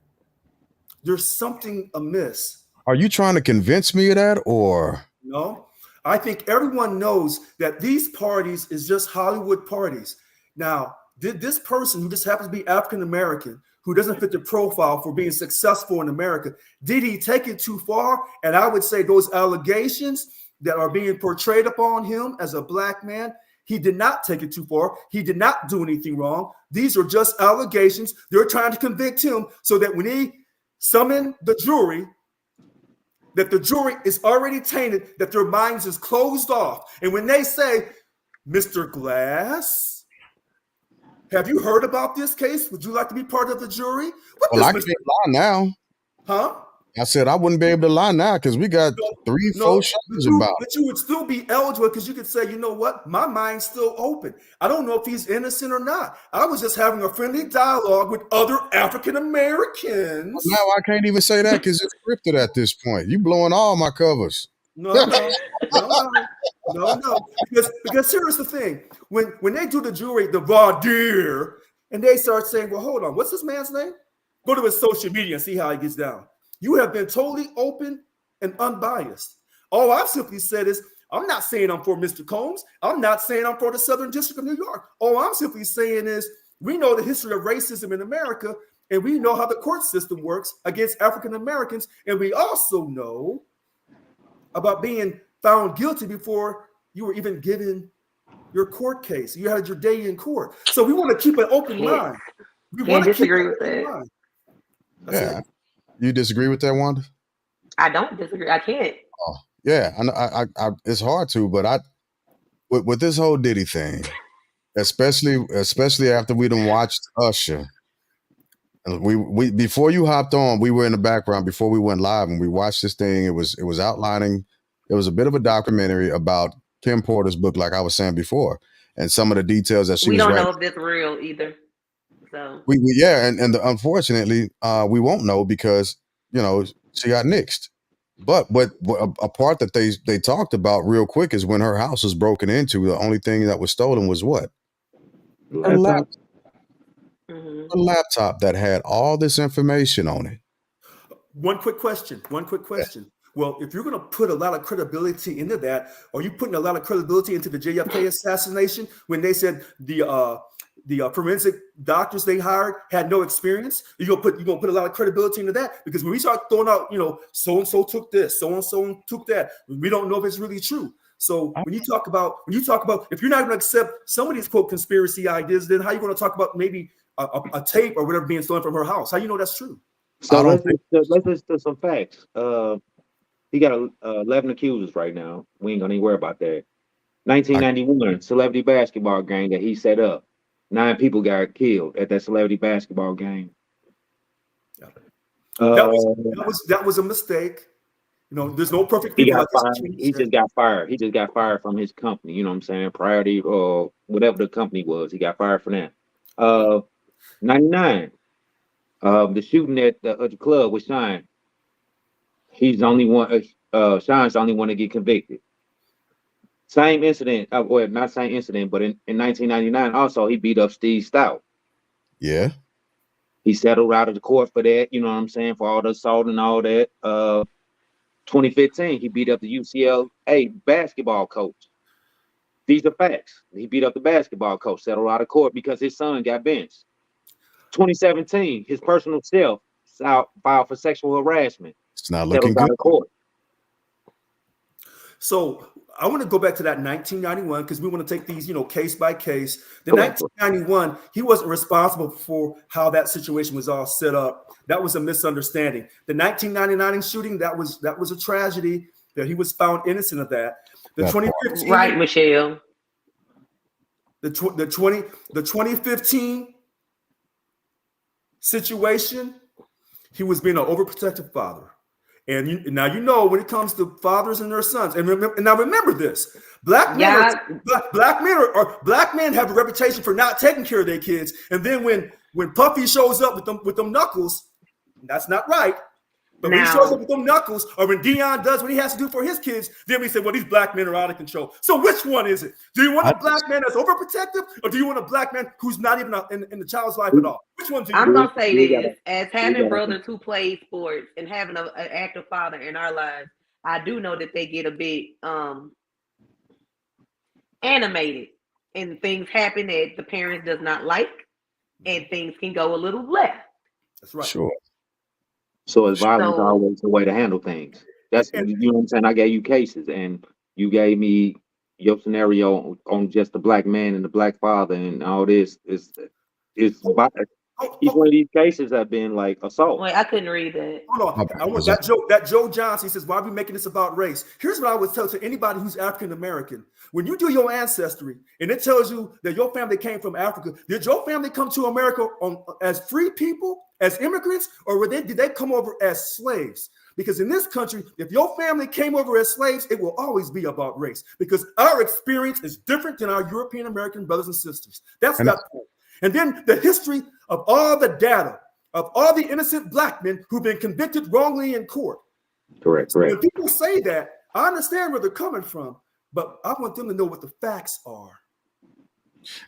There's something amiss. Are you trying to convince me of that, or? No, I think everyone knows that these parties is just Hollywood parties. Now, did this person who just happens to be African American, who doesn't fit the profile for being successful in America, did he take it too far? And I would say those allegations that are being portrayed upon him as a black man, he did not take it too far. He did not do anything wrong. These are just allegations. They're trying to convict him so that when he summon the jury, that the jury is already tainted, that their minds is closed off. And when they say, Mr. Glass, have you heard about this case? Would you like to be part of the jury? What Well, I does can't lie now. Huh? I said I wouldn't be able to lie now because we got three, four shows about. But you would still be eligible because you could say, you know what, my mind's still open. I don't know if he's innocent or not. I was just having a friendly dialogue with other African Americans. Now I can't even say that because it's scripted at this point. You blowing all my covers. No. Because here's the thing: when they do the jury, the voir dire, and they start saying, well, hold on, what's this man's name? Go to his social media and see how he gets down. You have been totally open and unbiased. All I've simply said is, I'm not saying I'm for Mr. Combs. I'm not saying I'm for the Southern District of New York. All I'm simply saying is, we know the history of racism in America, and we know how the court system works against African Americans, and we also know about being found guilty before you were even given your court case. You had your day in court. So we want to keep an open mind. We Can't want to keep disagree an with open that. mind. Yeah. You disagree with that, Wanda? I don't disagree. I can't. Oh, yeah. I it's hard to, but with this whole Diddy thing, especially after we done watched Usher. And we before you hopped on, we were in the background before we went live, and we watched this thing. It was outlining. It was a bit of a documentary about Kim Porter's book, like I was saying before, and some of the details that she We was don't writing. know if that's real either. So Unfortunately, we won't know because she got nixed. But a part that they talked about real quick is when her house was broken into. The only thing that was stolen was what? Her Laptop. mhm. a laptop that had all this information on it. One quick question. Well, if you're going to put a lot of credibility into that, are you putting a lot of credibility into the JFK assassination when they said the forensic doctors they hired had no experience? You're gonna put a lot of credibility into that, because when we start throwing out, so and so took this, so and so took that, we don't know if it's really true. So when you talk about if you're not going to accept some of these quote conspiracy ideas, then how are you going to talk about maybe a tape or whatever being stolen from her house? How you know that's true? So let's listen to some facts. He got 11 accusers right now. We ain't gonna even worry about that. 1991 celebrity basketball game that he set up. 9 people got killed at that celebrity basketball game. That was a mistake. There's no perfect He people. got fired. He just got fired. He just got fired from his company. You know what I'm saying? Priority or whatever the company was. He got fired from that. 99. The shooting at the club with Shine. He's the only one. Shine's the only one to get convicted. Same incident. Well, not same incident, but in 1999, also he beat up Steve Stout. Yeah. He settled out of the court for that. You know what I'm saying? For all the assault and all that. 2015, he beat up the UCLA basketball coach. These are facts. He beat up the basketball coach, settled out of court because his son got benched. 2017, his personal self filed for sexual harassment. It's not looking good. Out of court. So I want to go back to that 1991 because we want to take these, case by case. The 1991, he wasn't responsible for how that situation was all set up. That was a misunderstanding. The 1999 shooting, that was a tragedy that he was found innocent of that. The 2015, right, Michelle. The 2015 situation, he was being an overprotective father. And now when it comes to fathers and their sons, and remember this: black men have a reputation for not taking care of their kids. And then when Puffy shows up with them knuckles, that's not right. But when he shows up with them knuckles, or when Dion does what he has to do for his kids, then we say, well, these black men are out of control. So which one is it? Do you want a black man that's overprotective, or do you want a black man who's not even in the child's life at all? Which one do you I'm want? going to say this. As having brothers who play sports and having an active father in our lives, I do know that they get a bit animated, and things happen that the parents does not like, and things can go a little left. That's right. Sure. So is violence always the way to handle things? That's you know what I'm saying. I gave you cases, and you gave me your scenario on just the black man and the black father, and all this is each one of these cases have been like assault. Wait, I couldn't read that. Hold on, I want that Joe Johnson. He says, "Why are we making this about race?" Here's what I would tell to anybody who's African American: when you do your ancestry, and it tells you that your family came from Africa, did your family come to America as free people, as immigrants, or did they come over as slaves? Because in this country, if your family came over as slaves, it will always be about race, because our experience is different than our European American brothers and sisters. That's that point. And then the history of all the data of all the innocent black men who've been convicted wrongly in court. Correct. So when people say that, I understand where they're coming from, but I want them to know what the facts are.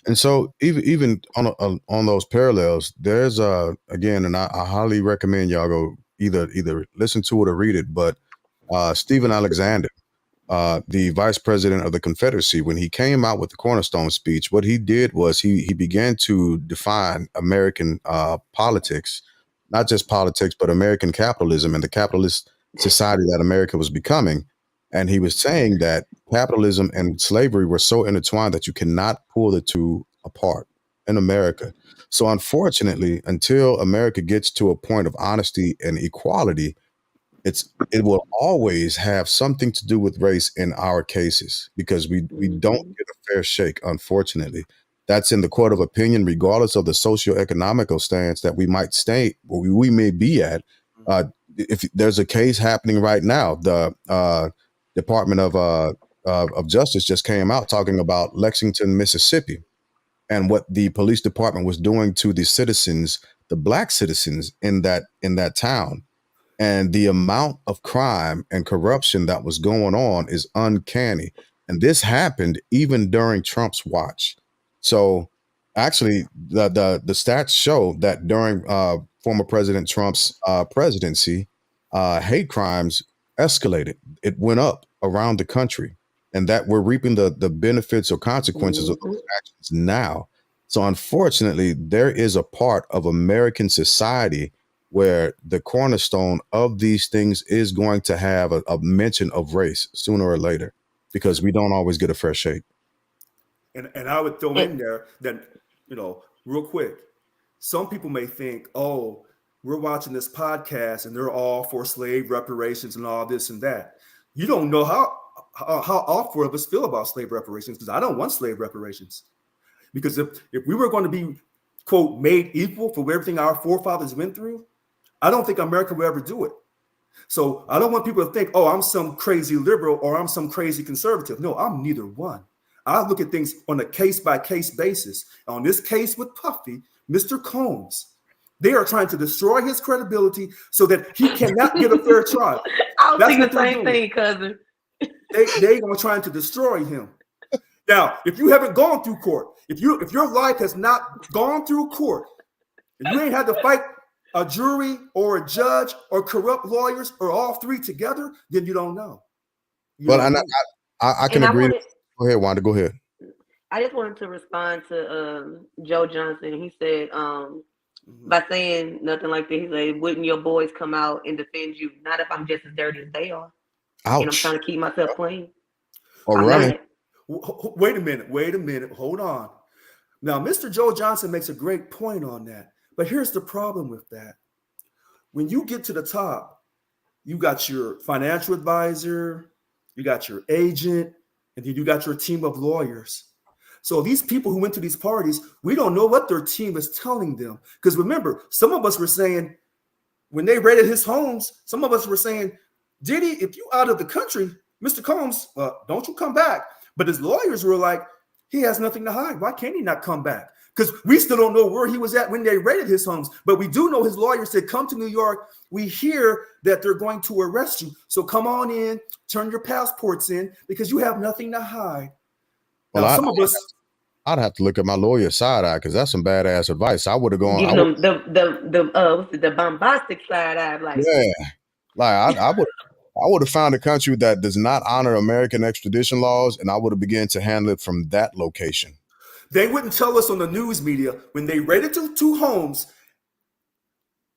And so even on those parallels, there's again, and I highly recommend y'all go either listen to it or read it. But Stephen Alexander, the vice president of the Confederacy, when he came out with the Cornerstone speech, what he did was he began to define American politics, not just politics, but American capitalism and the capitalist society that America was becoming. And he was saying that capitalism and slavery were so intertwined that you cannot pull the two apart in America. So unfortunately, until America gets to a point of honesty and equality, it will always have something to do with race in our cases because we don't get a fair shake, unfortunately. That's in the court of opinion, regardless of the socioeconomical stance that we might stay or we may be at. If there's a case happening right now, the Department of Justice just came out talking about Lexington, Mississippi, and what the police department was doing to the citizens, the black citizens in that town. And the amount of crime and corruption that was going on is uncanny. And this happened even during Trump's watch. So actually, the stats show that during former President Trump's presidency, hate crimes escalated. It went up around the country, and that we're reaping the benefits or consequences of those actions now. So unfortunately, there is a part of American society where the cornerstone of these things is going to have a mention of race sooner or later, because we don't always get a fair shake. And I would throw in there that, real quick, some people may think, oh, we're watching this podcast and they're all for slave reparations and all this and that. You don't know how all four of us feel about slave reparations, because I don't want slave reparations. Because if we were going to be, quote, made equal for everything our forefathers went through, I don't think America will ever do it. So I don't want people to think, oh, I'm some crazy liberal or I'm some crazy conservative. No, I'm neither one. I look at things on a case-by-case basis. On this case with Puffy, Mr. Combs, they are trying to destroy his credibility so that he cannot get a fair trial. I was thinking the same thing, cousin. They are trying to destroy him. Now, if you haven't gone through court, if your life has not gone through court, and you ain't had to fight a jury or a judge or corrupt lawyers or all three together, then you don't know. I can agree. Go ahead, Wanda. Go ahead. I just wanted to respond to Joe Johnson. He said, by saying nothing like that, he said, wouldn't your boys come out and defend you? Not if I'm just as dirty as they are. Ouch. And I'm trying to keep myself clean. Or running. Wait a minute. Hold on. Now, Mr. Joe Johnson makes a great point on that. But here's the problem with that. When you get to the top, you got your financial advisor, you got your agent, and then you got your team of lawyers. So these people who went to these parties, we don't know what their team is telling them. Because remember, some of us were saying, when they raided his homes, some of us were saying, Diddy, if you out of the country, Mr. Combs, don't you come back. But his lawyers were like, he has nothing to hide. Why can't he not come back? Because we still don't know where he was at when they raided his homes. But we do know his lawyer said, come to New York. We hear that they're going to arrest you. So come on in, turn your passports in, because you have nothing to hide. Well, now, I'd have to look at my lawyer's side eye, because that's some badass advice. I would have gone. Give them the bombastic side eye. Like, yeah. Like I would have found a country that does not honor American extradition laws, and I would have begun to handle it from that location. They wouldn't tell us on the news media when they raided two homes.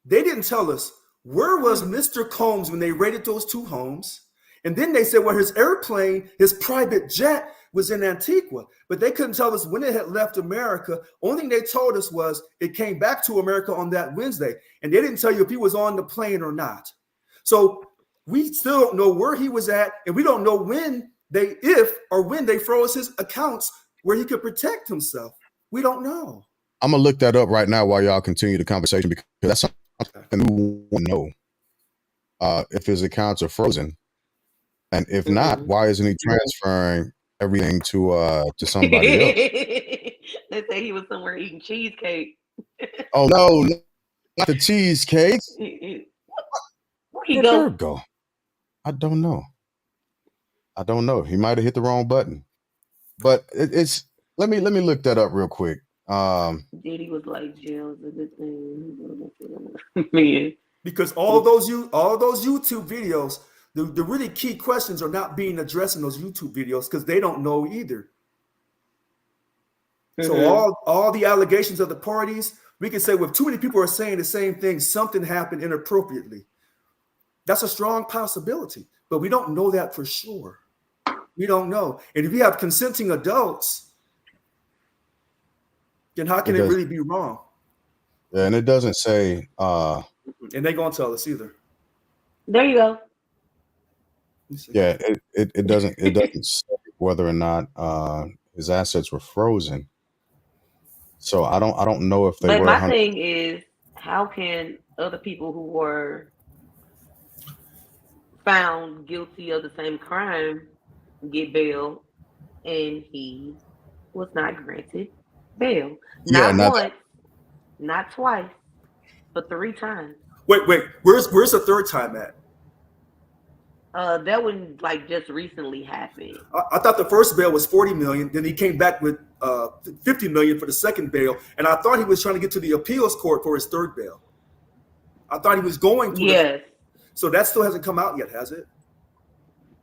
They didn't tell us where was Mr. Combs when they raided those two homes. And then they said, well, his airplane, his private jet was in Antigua, but they couldn't tell us when it had left America. Only thing they told us was it came back to America on that Wednesday. And they didn't tell you if he was on the plane or not. So we still don't know where he was at. And we don't know when they froze his accounts where he could protect himself. We don't know. I'm going to look that up right now while y'all continue the conversation, because that's something we want to know. If his accounts are frozen. And if not, why isn't he transferring everything to somebody else? They say he was somewhere eating cheesecake. Oh, no, not the cheesecake. Where he go? Go? I don't know. He might have hit the wrong button. But it's let me look that up real quick. Diddy was like, jail's a good thing. Man. Because all those YouTube videos, the really key questions are not being addressed in those YouTube videos because they don't know either. So all the allegations of the parties, we can say, well, if too many people are saying the same thing, something happened inappropriately. That's a strong possibility, but we don't know that for sure. We don't know. And if you have consenting adults, then how can it really be wrong? Yeah, and it doesn't say. And they gonna tell us either. There you go. Yeah, it doesn't say whether or not his assets were frozen. So I don't know if they But were my 100. thing is, how can other people who were found guilty of the same crime get bail and he was not granted bail? Yeah, Not not once, not twice, but 3 times. Wait. Where's the third time at? That one like just recently happened. I thought the first bail was 40 million. Then he came back with 50 million for the second bail, and I thought he was trying to get to the appeals court for his third bail. I thought he was going to. Yes. So that still hasn't come out yet, has it?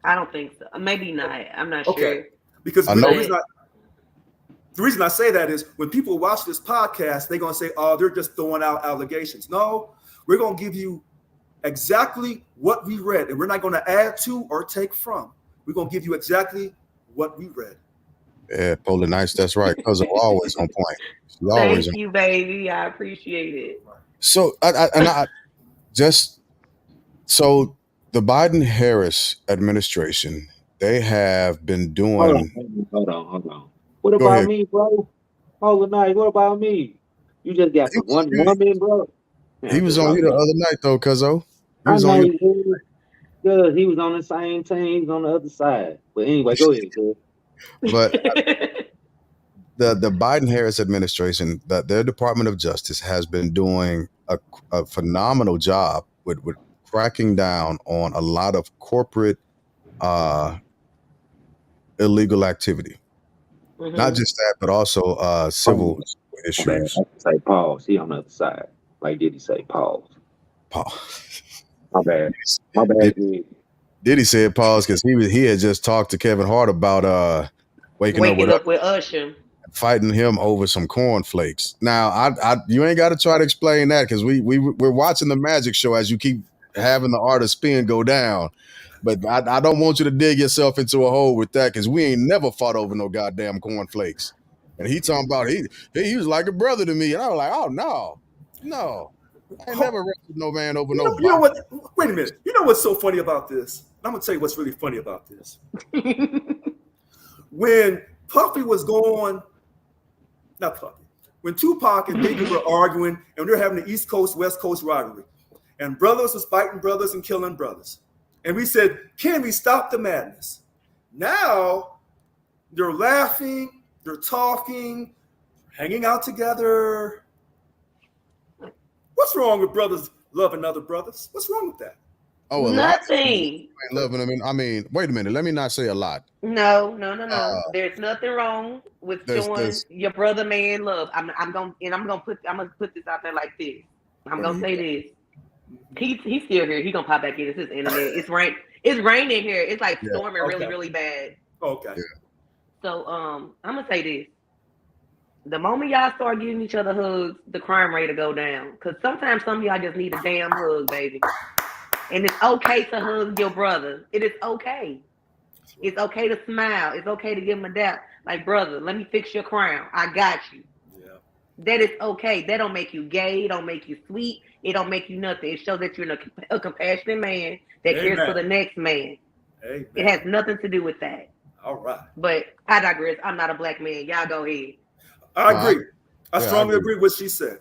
I don't think so. Maybe not. I'm not Okay. sure. Because I the know- reason I say that is when people watch this podcast, they're going to say, oh, they're just throwing out allegations. No, we're going to give you exactly what we read, and we're not going to add to or take from. We're going to give you exactly what we read. Yeah, Polar Nights. That's right. Because I'm always on point. She's always Thank you, baby. I appreciate it. So so the Biden-Harris administration, they have been doing. Hold on. What Go about ahead. me, bro? Hold the night. What about me? You just got the one woman, bro. Man, He was just on you the like- other night though, Cuzzo. He I was know on he you. was. Good. He was on the same team. He was on the other side. But anyway, go ahead, kid. But the Biden-Harris administration, that their Department of Justice has been doing a phenomenal job with cracking down on a lot of corporate illegal activity. Mhm. Not just that, but also civil My bad. issues. I say pause. He on the other side. Like Diddy say pause. Paul. My bad. My bad, dude. Diddy said pause because he had just talked to Kevin Hart about waking up with Usher. fighting him over some cornflakes. Now, I you ain't got to try to explain that because we're watching the magic show as you keep having the art of spin go down. But I don't want you to dig yourself into a hole with that because we ain't never fought over no goddamn cornflakes. And he talking about he was like a brother to me, and I was like, oh no, I ain't never wrestled no man over no. You know what? Wait a minute. You know what's so funny about this? I'm gonna tell you what's really funny about this. When Puffy was going, not Puffy, when Tupac and Biggie were arguing and they're having the East Coast, West Coast rivalry, and brothers was fighting brothers and killing brothers. And we said, can we stop the madness? Now they're laughing, they're talking, hanging out together. What's wrong with brothers loving other brothers? What's wrong with that? Oh, a lot. Nothing. Ain't loving them. I mean, wait a minute. Let me not say a lot. No. There's nothing wrong with there's- showing there's- your brother man love. I'm gonna put this out there like this. I'm gonna say this. He's still here. He gonna pop back in. It's his internet. It's raining here. It's like Yeah, storming really, okay. really bad. Okay. Yeah. So I'm gonna say this. The moment y'all start giving each other hugs, the crime rate will go down. Cause sometimes some of y'all just need a damn hug, baby. And it's okay to hug your brother. It is okay. It's okay to smile. It's okay to give him a dap. Like, brother, let me fix your crown. I got you. Yeah. That is okay. That don't make you gay. It don't make you sweet. It don't make you nothing. It shows that you're a compassionate man that cares Amen. for the next man. Amen. It has nothing to do with that. All right. But I digress. I'm not a black man. Y'all go ahead. I Well, agree. I yeah, I strongly agree. agree with what she said.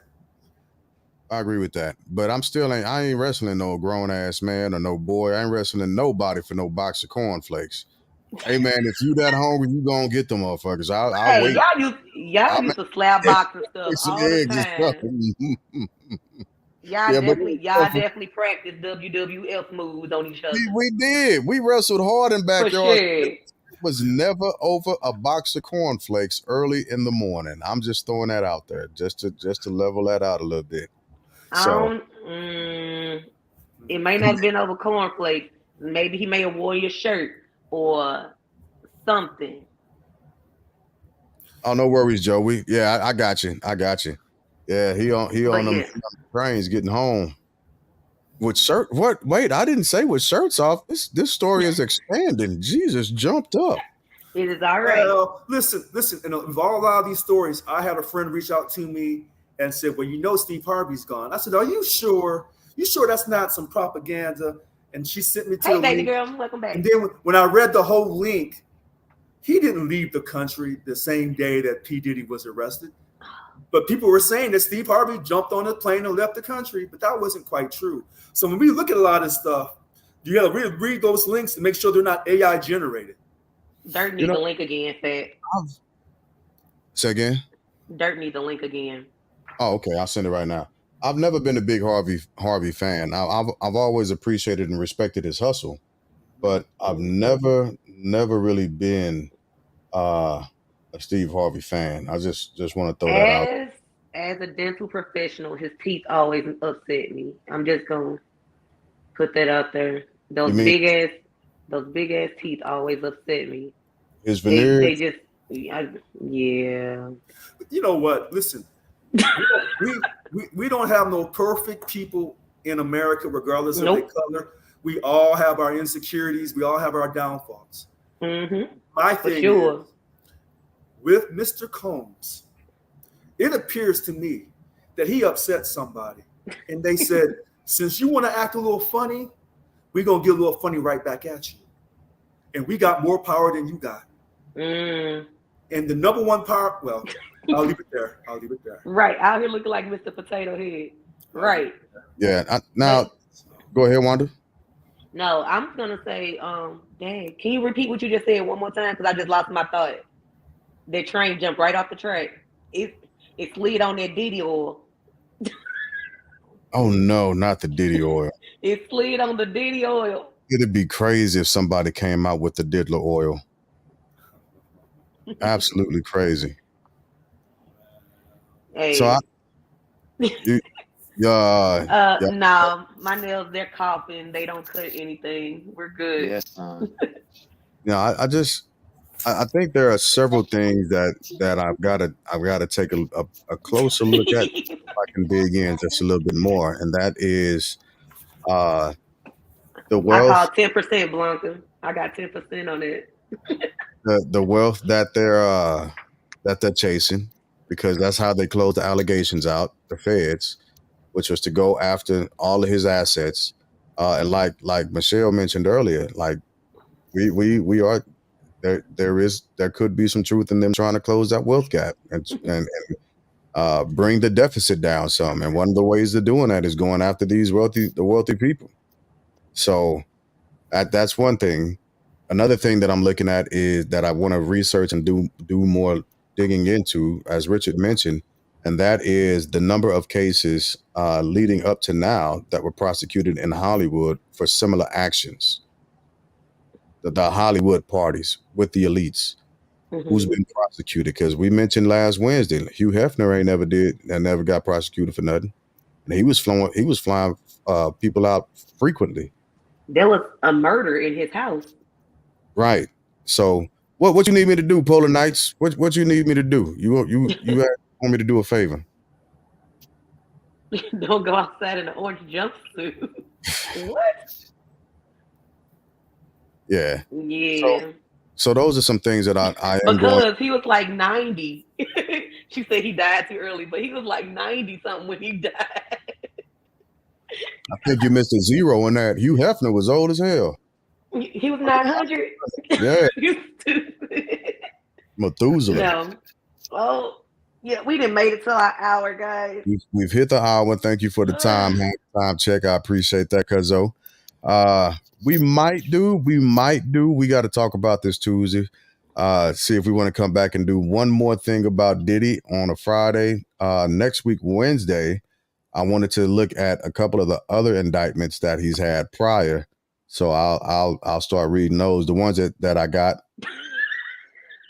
I agree with that. But I ain't wrestling no grown ass man or no boy. I ain't wrestling nobody for no box of cornflakes. Hey man, if you that hungry, you gonna get them motherfuckers. I'll Hey, wait. y'all used to slap box and stuff Some all the eggs and stuff. time. Yeah, but- Y'all definitely practice WWF moves on each other. We did. We wrestled hard in For backyard. sure. It was never over a box of cornflakes early in the morning. I'm just throwing that out there, just to level that out a little bit. So It may not have been over cornflakes. Maybe he may have wore your shirt or something. oh, no worries, Joe. I got you. Yeah, he on them yeah. trains getting home. With shirt? What? Wait, I didn't say with shirts off. This story is expanding. Jesus jumped up. It is all right. Well, listen. And of all a lot of these stories, I had a friend reach out to me and said, "Well, you know, Steve Harvey's gone." I said, "Are you sure? You sure that's not some propaganda?" and she sent me to Hey, the baby link. girl, welcome back. And then when I read the whole link, he didn't leave the country the same day that P. Diddy was arrested. But people were saying that Steve Harvey jumped on a plane and left the country, but that wasn't quite true. So when we look at a lot of stuff, you got to really read those links to make sure they're not AI generated. Dirt needs the link again, Fat. Say again? Dirt needs the link again. Oh, okay. I'll send it right now. I've never been a big Harvey fan. I've always appreciated and respected his hustle, but I've never really been a Steve Harvey fan. I just want to throw that out. As a dental professional, his teeth always upset me. I'm just gonna put that out there. Those big ass teeth always upset me. His veneers. They just yeah. You know what? Listen, we don't have no perfect people in America, regardless of their color. We all have our insecurities. We all have our downfalls. Mm-hmm. My thing is, with Mr. Combs, it appears to me that he upset somebody. And they said, since you want to act a little funny, we're going to get a little funny right back at you. And we got more power than you got. Mm. And the number one power, well, I'll leave it there. Right. Out here looking like Mr. Potato Head. Right. Yeah. Now, go ahead, Wanda. No, I'm going to say, dang, can you repeat what you just said one more time? Because I just lost my thought. That train jumped right off the track. It slid on that Diddy oil. Oh, no, not the Diddy oil. It slid on the Diddy oil. It'd be crazy if somebody came out with the Diddler oil. Absolutely crazy. Hey. So no, my nails, they're coughing. They don't cut anything. We're good. Yes. I think there are several things that I've got to take a closer look at if I can dig in just a little bit more, and that is the wealth. I call 10%, Blanca. I got 10% on it. the wealth that they're chasing, because that's how they closed the allegations out, the feds, which was to go after all of his assets, and like Michelle mentioned earlier, like we are. There could be some truth in them trying to close that wealth gap and bring the deficit down some. And one of the ways of doing that is going after the wealthy people. So that's one thing. Another thing that I'm looking at is that I want to research and do more digging into, as Richard mentioned, and that is the number of cases leading up to now that were prosecuted in Hollywood for similar actions. The Hollywood parties with the elites, who's been prosecuted, because we mentioned last Wednesday, Hugh Hefner never got prosecuted for nothing, and he was flying people out frequently. There was a murder in his house. Right. So what you need me to do, Polar Knights? What you need me to do? You want me to do a favor? Don't go outside in an orange jumpsuit. What? Yeah. Yeah. So those are some things that I am because he was like 90. She said he died too early, but he was like 90 something when he died. I think you missed a zero in that. Hugh Hefner was old as hell. He was 900. Yeah. You stupid. Methuselah. No. Oh, yeah, we didn't make it to our hour, guys. We've hit the hour. Thank you for the time check. I appreciate that, Cuzzo. We might do. We got to talk about this Tuesday. See if we want to come back and do one more thing about Diddy on a Friday. Next week, Wednesday, I wanted to look at a couple of the other indictments that he's had prior. So I'll start reading those. The ones that I got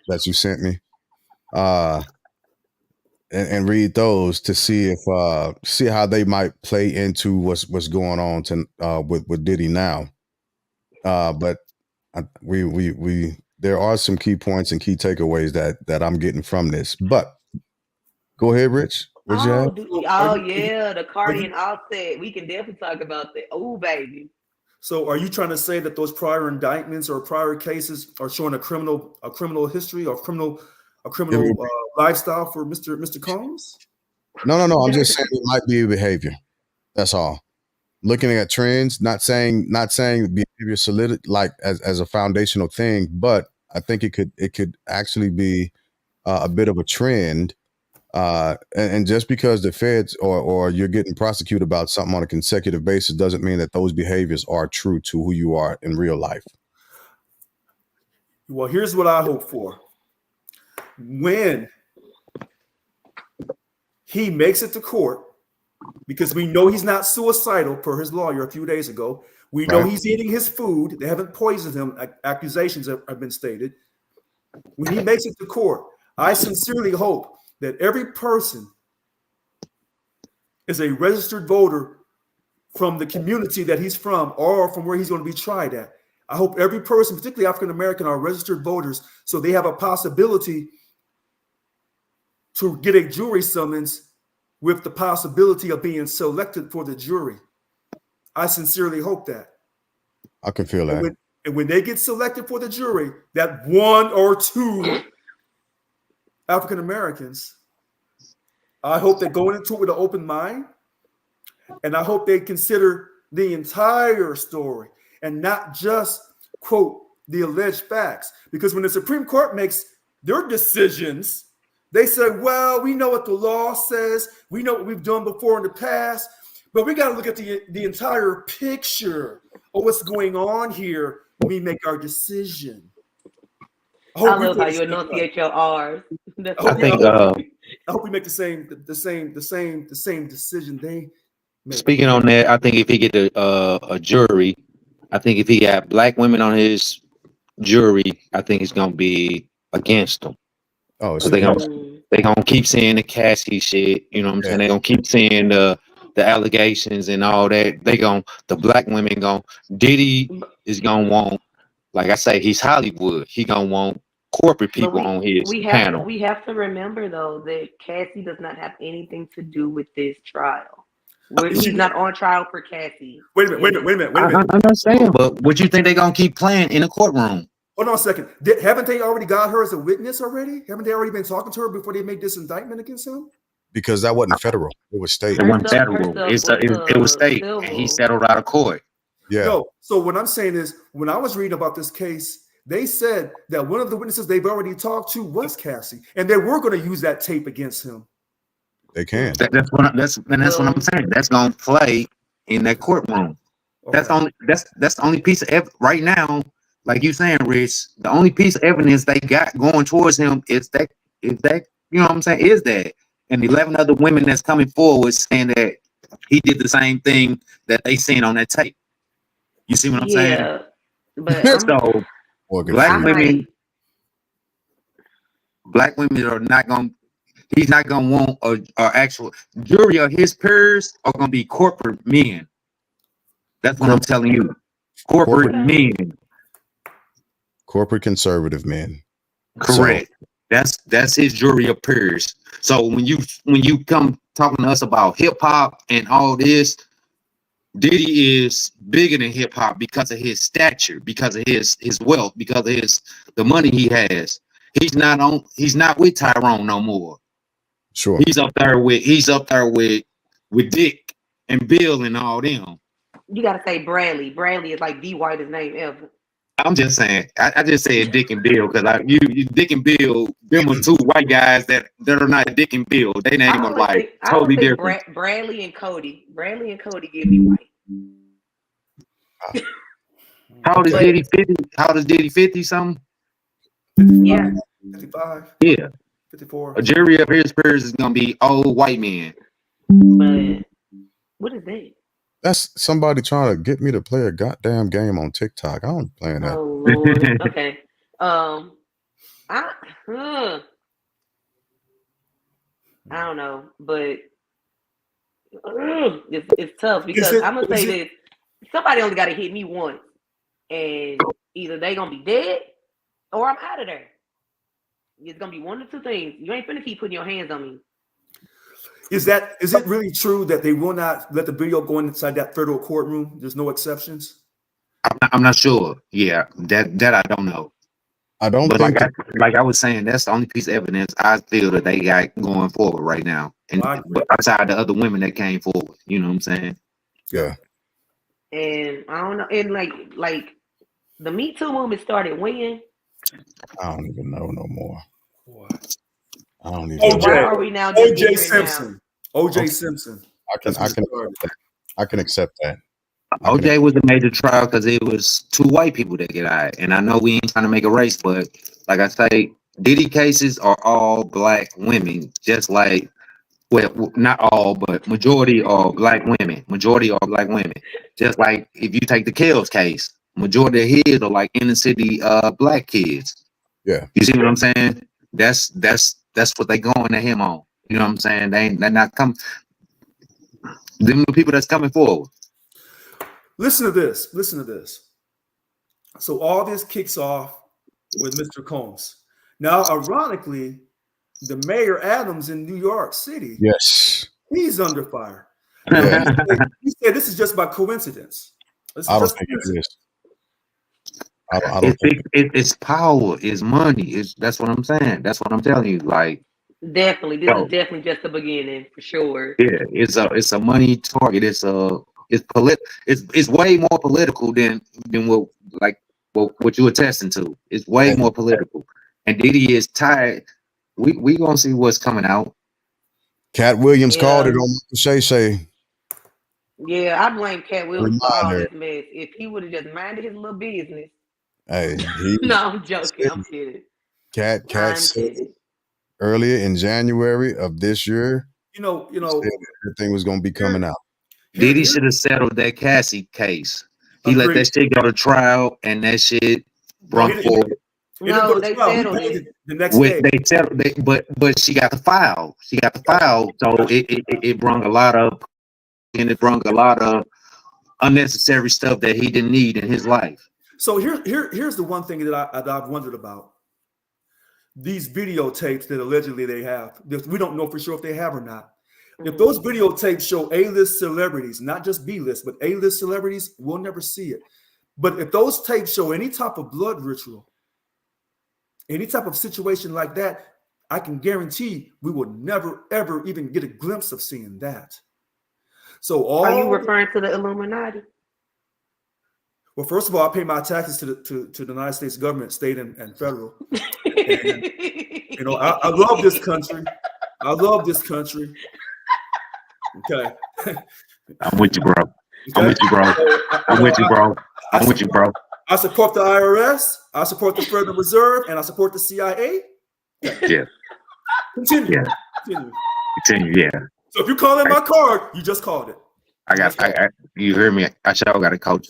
that you sent me. And read those to see how they might play into what's going on with Diddy now. But there are some key points and key takeaways that I'm getting from this. But go ahead, Rich. The Cardi and Offset. We can definitely talk about that. Oh, baby. So are you trying to say that those prior indictments or prior cases are showing a criminal history or criminal lifestyle for Mr. Combs? No. I'm just saying it might be behavior. That's all. looking at trends, not saying behavior solid like as a foundational thing, but I think it could actually be a bit of a trend. And just because the feds or you're getting prosecuted about something on a consecutive basis doesn't mean that those behaviors are true to who you are in real life. Well, here's what I hope for. When he makes it to court, because we know he's not suicidal per his lawyer a few days ago. We know Right. he's eating his food. They haven't poisoned him. Accusations have been stated. When he makes it to court, I sincerely hope that every person is a registered voter from the community that he's from or from where he's going to be tried at. I hope every person, particularly African American, are registered voters so they have a possibility to get a jury summons with the possibility of being selected for the jury. I sincerely hope that. I can feel that. And when they get selected for the jury, that one or two African Americans, I hope they go into it with an open mind, and I hope they consider the entire story and not just quote the alleged facts. Because when the Supreme Court makes their decisions, they say, well, we know what the law says. We know what we've done before in the past, but we got to look at the entire picture of what's going on here when we make our decision. I love how you enunciate your R's. I hope we make the same decision they make. Speaking on that, I think if he get a jury, I think if he got black women on his jury, I think it's gonna be against them. Oh, So they gonna keep saying the Cassie shit. You know what I'm saying? They gonna keep saying the allegations and all that. The black women Diddy is gonna want, like I say, he's Hollywood. He gonna want corporate people on his panel. We have to remember though that Cassie does not have anything to do with this trial. He's not on trial for Cassie. Wait a minute. I understand, but what you think they gonna keep playing in the courtroom? Hold on a second. Haven't they already got her as a witness already? Haven't they already been talking to her before they made this indictment against him? Because that wasn't federal. It was state. It wasn't federal. It was state. And he settled out of court. Yeah. No. So what I'm saying is, when I was reading about this case, they said that one of the witnesses they've already talked to was Cassie, and they were going to use that tape against him. They can. That's what I'm saying. That's gonna play in that courtroom. Okay. That's the only piece of evidence right now. Like you saying, Rich, the only piece of evidence they got going towards him is that you know what I'm saying, is that. And 11 other women that's coming forward saying that he did the same thing that they seen on that tape. You see what I'm saying? But so black women are not gonna. He's not gonna want a actual jury of his peers are gonna be corporate men. That's what I'm telling you. Corporate men. Corporate conservative men. Correct. That's his jury of peers. So when you come talking to us about hip hop and all this, Diddy is bigger than hip hop because of his stature, because of his wealth, because of the money he has. He's not with Tyrone no more. Sure. He's up there with Dick and Bill and all them. You gotta say Bradley. Bradley is like the whitest name ever. I'm just saying. I just said Dick and Bill because you Dick and Bill, them are two white guys that are not Dick and Bill. They name are like totally different. Bradley and Cody. Bradley and Cody give me white. How old is Diddy? 50? How old is Diddy? 50 something? Yeah. 55. Yeah. 54. A jury of his peers is gonna be old white men. But what is that? That's somebody trying to get me to play a goddamn game on TikTok. I don't play that. Oh Lord. Okay. I don't know, but it's tough because I'm gonna say this: somebody only got to hit me once, and either they gonna be dead or I'm out of there. It's gonna be one of two things. You ain't finna keep putting your hands on me. Is it really true that they will not let the video go inside that federal courtroom? There's no exceptions. I'm not sure. Yeah, that I don't know. I don't but think like I was saying, that's the only piece of evidence I feel that they got going forward right now. And but outside the other women that came forward, you know what I'm saying? Yeah. And I don't know, and like the Me Too movement started when, I don't even know no more. What? I don't even and know. why OJ. are we now just OJ hearing now? Simpson. OJ Okay, Simpson. I can That's when I it can started. accept that. I can accept that. I can. OJ was a major trial because it was two white people that get out. And I know we ain't trying to make a race, but like I say, Diddy cases are all black women, just like well, not all, but majority are black women. Majority are black women. Just like if you take the Kells case, majority of his are like inner city black kids. Yeah. You see what I'm saying? That's what they going to him on. You know what I'm saying? They're not coming. Them the people that's coming forward. Listen to this. Listen to this. So all this kicks off with Mr. Combs. Now, ironically, the mayor Adams in New York City, Yes. he's under fire. Now Yeah. he said this is just by coincidence. This is I don't just think it coincidence. is. I don't think. It's power, it's money. That's what I'm saying. That's what I'm telling you. Like, Definitely, this is yo, definitely just the beginning for sure. yeah, it's a money target. It's way more political than what you attesting to. It's way Hey, more political. And Diddy is tied. We gonna see what's coming out. Cat Williams called it Yeah, on Shay Shay. yeah. I blame Cat Williams for all Reminder. this mess. If he would have just minded his little business. Hey, he No, I'm joking. said, I'm kidding. Cat I'm said kidding. earlier in January of this year, You know, he said everything was going to be coming out. Diddy here, should have settled that Cassie case. He let agreed. that shit go to trial, and that shit No, brung forward. he didn't go No, to they trial. He settled paid it. it the next With day. they settled, but she got the file. She got the file, so it brung a lot of, and it brung a lot of unnecessary stuff that he didn't need in his life. So here's the one thing that I've wondered about. These videotapes that allegedly they have. We don't know for sure if they have or not. If those videotapes show A-list celebrities, not just B-list, but A-list celebrities, we'll never see it. But if those tapes show any type of blood ritual, any type of situation like that, I can guarantee we will never, ever even get a glimpse of seeing that. So Are you all referring to the Illuminati? well, first of all, I pay my taxes to the United States government, state and federal. And you know, I love this country. I love this country. Okay. I'm with you, bro. I'm Okay. with you, bro. I'm with you, bro. I'm with you, bro. I support the IRS. I support the Federal Reserve, and I support the CIA. Yeah, Continue. yeah. Continue. Continue. Yeah. So if you call in my card, you just called it. You hear me? I sure got to coach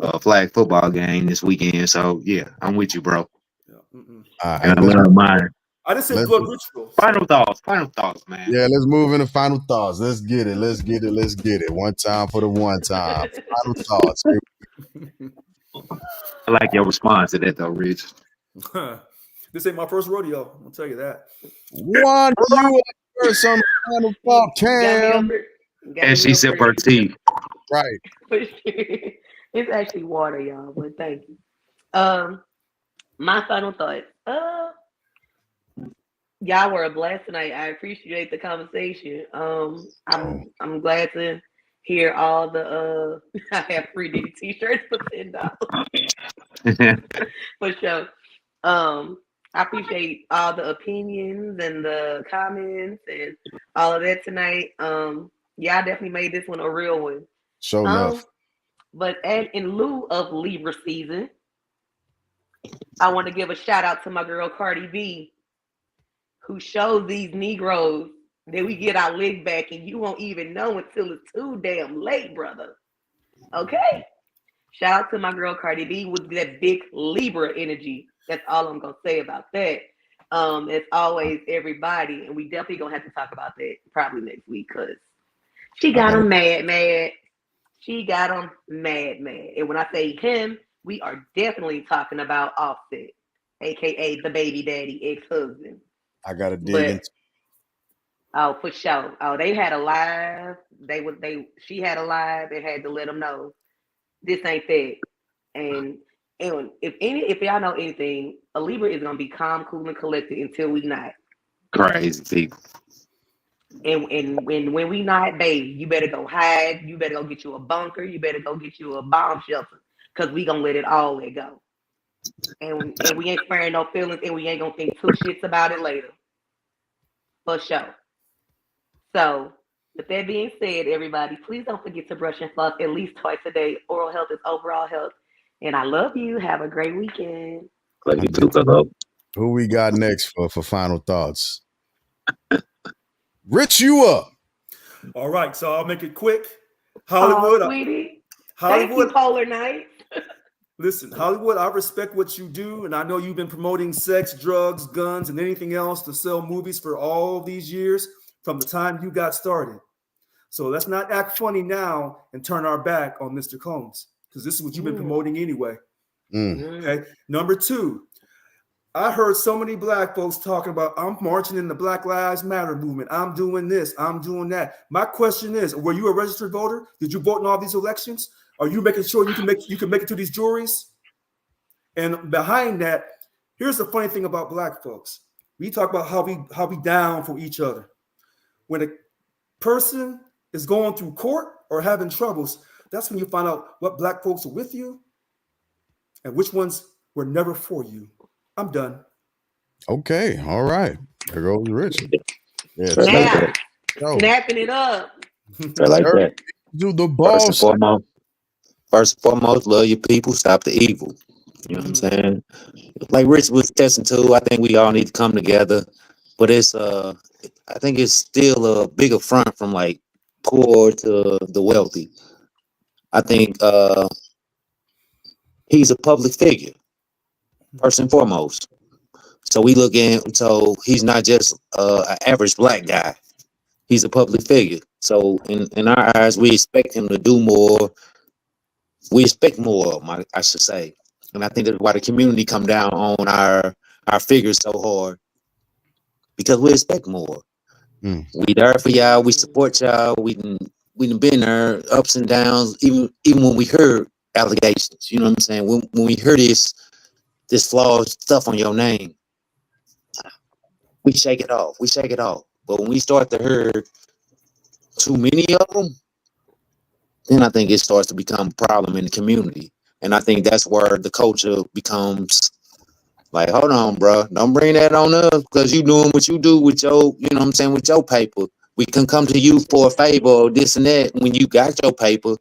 a flag football game this weekend. So yeah, I'm with you, bro. Yeah. All And right, I love mine. I just said let's, blood ritual. Final thoughts, man. yeah, let's move into final thoughts. Let's get it. Let's get it. Let's get it. One time for the one time. Final thoughts. I like your response to that, though, Rich. This ain't my first rodeo. I'll tell you that. One, you first on the final thought, Cam. And she sipped her tea. Right. For sure. It's actually water, y'all, but thank you. My final thought. Y'all were a blast tonight. I appreciate the conversation. I'm glad to hear all the I have free Diddy t-shirts for $10. For sure. I appreciate all the opinions and the comments and all of that tonight. Y'all definitely made this one a real one. Show enough. But in lieu of Libra season, I want to give a shout out to my girl Cardi B, who shows these Negroes that we get our lick back and you won't even know until it's too damn late, brother. Okay? Shout out to my girl Cardi B with that big Libra energy. That's all I'm going to say about that. As always, everybody, and we definitely going to have to talk about that probably next week because she got him mad. She got him mad. And when I say him, we are definitely talking about Offset, aka the baby daddy ex-husband. I gotta dig into. Oh, for sure. Oh, they had a live. She had a live and had to let them know this ain't that. And if y'all know anything, a Libra is gonna be calm, cool, and collected until we not. Crazy people. And when we not, babe, you better go hide. You better go get you a bunker. You better go get you a bomb shelter, cause we gonna let it all let go. And we ain't sparing no feelings, and we ain't gonna think two shits about it later, for sure. So, with that being said, everybody, please don't forget to brush and floss at least twice a day. Oral health is overall health. And I love you. Have a great weekend. Love you too, Coco. Who we got next for final thoughts? Rich, you up? All right, so I'll make it quick. Oh, Hollywood, sweetie. Thank you, Hollywood. Polar Night. Listen, Hollywood, I respect what you do, and I know you've been promoting sex, drugs, guns, and anything else to sell movies for all these years from the time you got started. So let's not act funny now and turn our back on Mr. Combs, because this is what you've been promoting anyway. Okay. Number two, I heard so many black folks talking about, I'm marching in the Black Lives Matter movement. I'm doing this. I'm doing that. My question is, were you a registered voter? Did you vote in all these elections? Are you making sure you can make it to these juries? And behind that, here's the funny thing about black folks. We talk about how we down for each other. When a person is going through court or having troubles, that's when you find out what black folks are with you and which ones were never for you. I'm done. Okay, all right. There goes Rich. Yeah, Snap. so, Snapping it up. I like that. do the First boss. and foremost, love your people, stop the evil. You know what I'm saying? Like Rich was testing too, I think we all need to come together. But I think it's still a big affront from like poor to the wealthy. I think he's a public figure, first and foremost. So he's not just an average black guy. He's a public figure. So in our eyes, we expect him to do more. We expect more of him, I should say. And I think that's why the community come down on our figures so hard, because we expect more. We there for y'all. We support y'all. We done been there, ups and downs. Even when we heard allegations, you know what I'm saying. When we heard this flawed stuff on your name, we shake it off. We shake it off. But when we start to hear too many of them, then I think it starts to become a problem in the community. And I think that's where the culture becomes like, hold on, bro, don't bring that on us, because you doing what you do with your, you know what I'm saying, with your paper. We can come to you for a favor or this and that when you got your paper.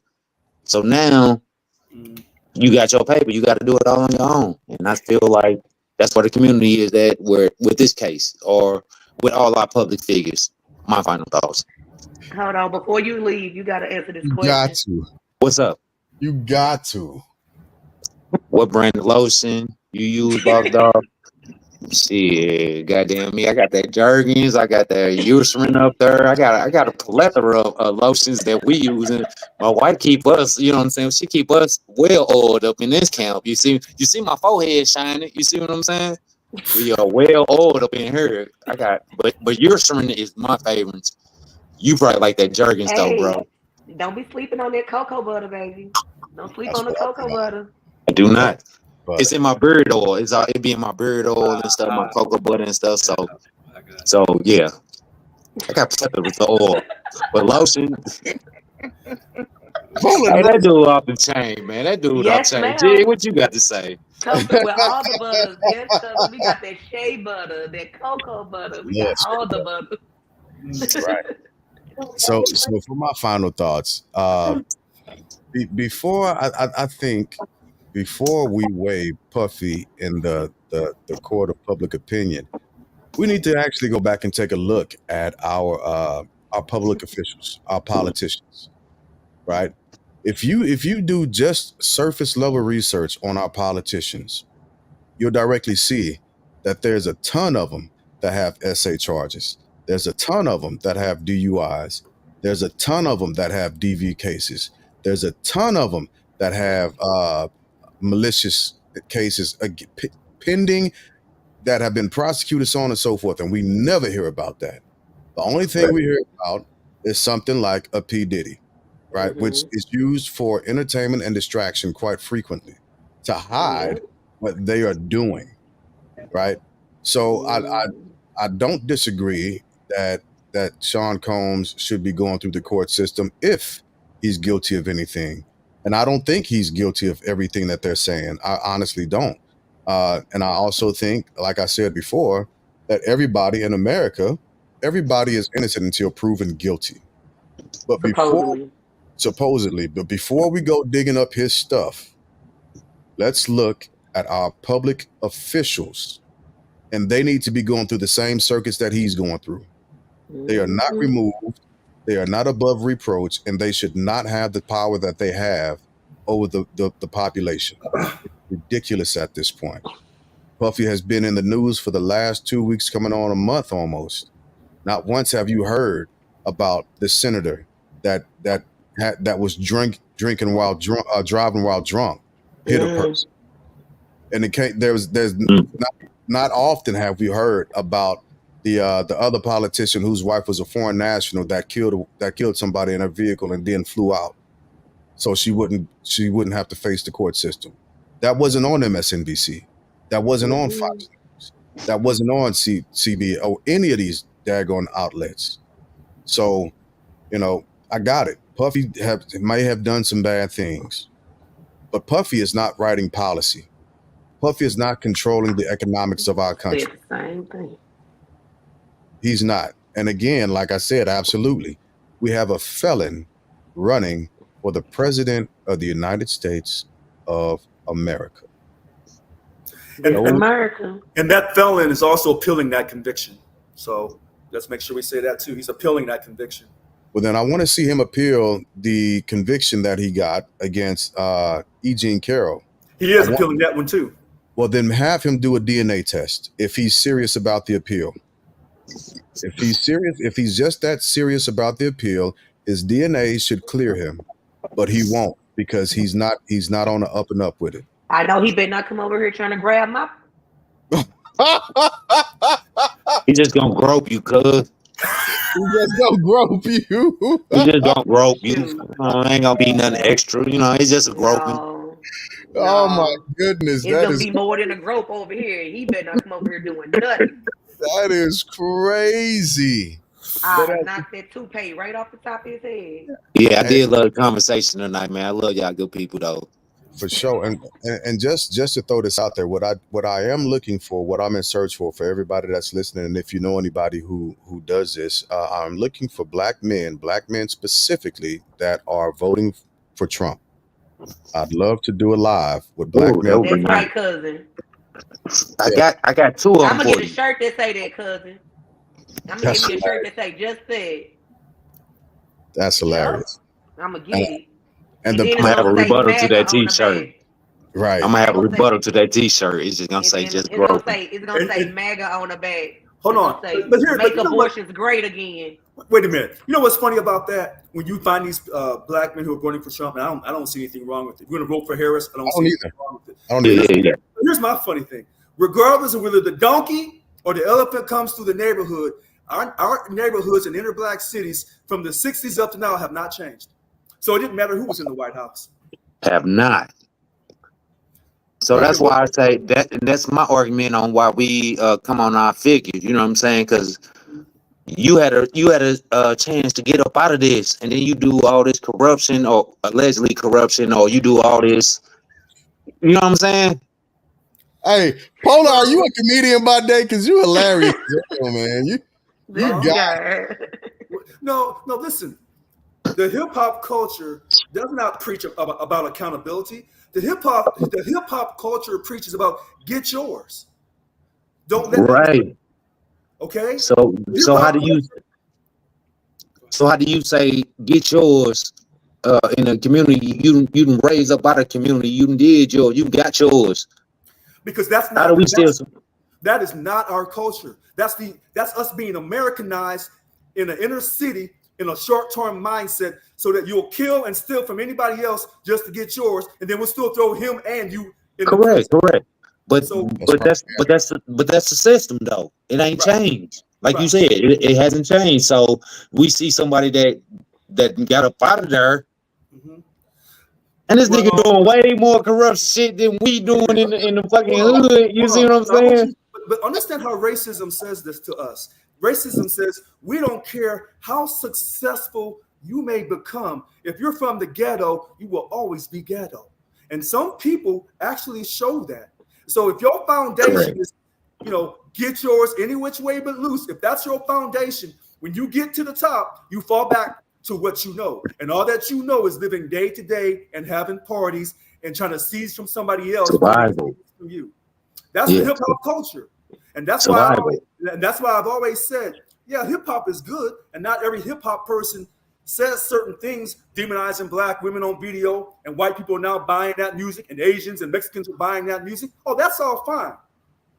So now you got your paper, you got to do it all on your own. And I feel like that's where the community is at, where with this case or with all our public figures. My final thoughts. Hold on. Before you leave, you got to answer this You question. got to. What's up? You got to. What brand of lotion you use, boss dog? Shit, goddamn me! I got that Jergens, I got that Eucerin up there. I got a plethora of lotions that we use, and my wife keep us. You know what I'm saying? She keep us well oiled up in this camp. You see my forehead shining. You see what I'm saying? We are well oiled up in here. But Eucerin is my favorite. You probably like that Jergens though, bro. Don't be sleeping on that cocoa butter, baby. Don't sleep That's on the what I cocoa butter. I do not. But It's in my beard oil. It be in my beard oil and stuff, my cocoa butter and stuff. So yeah, I got plethora with the oil, but lotion. Hey, that dude off the chain, man. That dude off Yes, the chain. ma'am. Jig, what you got to say? Come through with all the butters. Yes, cousin. We got that shea butter, that cocoa butter. We got all the butter. right. So for my final thoughts, before I think before we weigh Puffy in the court of public opinion, we need to actually go back and take a look at our public officials, our politicians, right? If you do just surface level research on our politicians, you'll directly see that there's a ton of them that have SA charges. There's a ton of them that have DUIs. There's a ton of them that have DV cases. There's a ton of them that have malicious cases pending that have been prosecuted, so on and so forth, and we never hear about that. The only thing we hear about is something like a P. Diddy, right? Which is used for entertainment and distraction quite frequently to hide what they are doing, right? So I don't disagree that that Sean Combs should be going through the court system if he's guilty of anything. And I don't think he's guilty of everything that they're saying. I honestly don't. And I also think, like I said before, that everybody in America, everybody is innocent until proven guilty. But Supposedly. but before we go digging up his stuff, let's look at our public officials. And they need to be going through the same circuits that he's going through. They are not removed. They are not above reproach, and they should not have the power that they have over the population. It's ridiculous at this point. Puffy has been in the news for the last 2 weeks, coming on a month almost. Not once have you heard about the senator that was drinking while drunk, driving while drunk, hit a person. And it can't. There's not often have we heard about the other politician whose wife was a foreign national that killed somebody in her vehicle and then flew out, so she wouldn't have to face the court system. That wasn't on MSNBC. That wasn't on Fox News. That wasn't on CB or any of these daggone outlets. So, I got it. Puffy may have done some bad things, but Puffy is not writing policy. Puffy is not controlling the economics of our country. Said the same thing. He's not. And again, like I said, absolutely. We have a felon running for the president of the United States of America. America. And that felon is also appealing that conviction. So let's make sure we say that too. He's appealing that conviction. Well, then I want to see him appeal the conviction that he got against E. Jean Carroll. He is appealing that one too. Well, then have him do a DNA test if he's serious about the appeal. If he's serious, if he's just that serious about the appeal, his DNA should clear him, but he won't because he's not on the up and up with it. I know he better not come over here trying to grab my. He just gonna grope you, cuz. He just gonna grope you. He just gonna grope you. Ain't gonna be nothing extra. It's just a groping. No, Oh my goodness, it's gonna be more than a grope over here. He better not come over here doing nothing. That is crazy. I knocked that toupee right off the top of his head. Yeah, I did love the conversation tonight, man. I love y'all good people though. For sure. And just to throw this out there, what I am looking for, what I'm in search for everybody that's listening, and if you know anybody who does this, I'm looking for black men specifically that are voting for Trump. I'd love to do a live with black men. That's right, cousin. I got two of them. I'm gonna get a shirt that say that, cousin. I'm gonna give you a shirt that say just said. That's hilarious. I'm gonna get it. And I'm gonna have a rebuttal to that T-shirt. Right. I'm gonna have a rebuttal to that T-shirt. It's just gonna say just grow. It's gonna say MAGA on the back. Hold on. But here, make abortions great again. Wait a minute. You know what's funny about that? When you find these black men who are voting for Trump, and I don't see anything wrong with it. You're going to vote for Harris. I don't see anything wrong with it. I don't either. Yeah. Here's my funny thing. Regardless of whether the donkey or the elephant comes through the neighborhood, our neighborhoods in inner black cities from the 60s up to now have not changed. So it didn't matter who was in the White House. Have not. So that's why I say that, and that's my argument on why we come on our figures. You know what I'm saying? Because you had a chance to get up out of this, and then you do all this corruption or allegedly corruption, or you do all this. You know what I'm saying? Hey, Polar, are you a comedian by day? Because you hilarious, man. You got it. No, listen. The hip hop culture does not preach about accountability. The hip hop culture preaches about get yours. Don't let right. Okay. So how do you say get yours in a community you didn't raise up out of community, you did yours, you got yours? Because that's not. How do we still? That is not our culture. That's us being Americanized in an inner city in a short-term mindset, so that you'll kill and steal from anybody else just to get yours, and then we'll still throw him and you. Correct. But that's the system though. It ain't changed. Like you said, it hasn't changed. So we see somebody that got up out of there. And this nigga doing way more corrupt shit than we doing in the fucking hood. You see what I'm saying? But understand how racism says this to us. Racism says we don't care how successful you may become. If you're from the ghetto, you will always be ghetto. And some people actually show that. So if your foundation is, get yours any which way but loose, if that's your foundation, when you get to the top, you fall back to what you know. And all that you know is living day to day and having parties and trying to seize from somebody else. Survival. From you. That's the hip hop culture. And that's why I've always said, yeah, hip hop is good. And not every hip hop person says certain things, demonizing black women on video, and white people are now buying that music, and Asians and Mexicans are buying that music. Oh, that's all fine.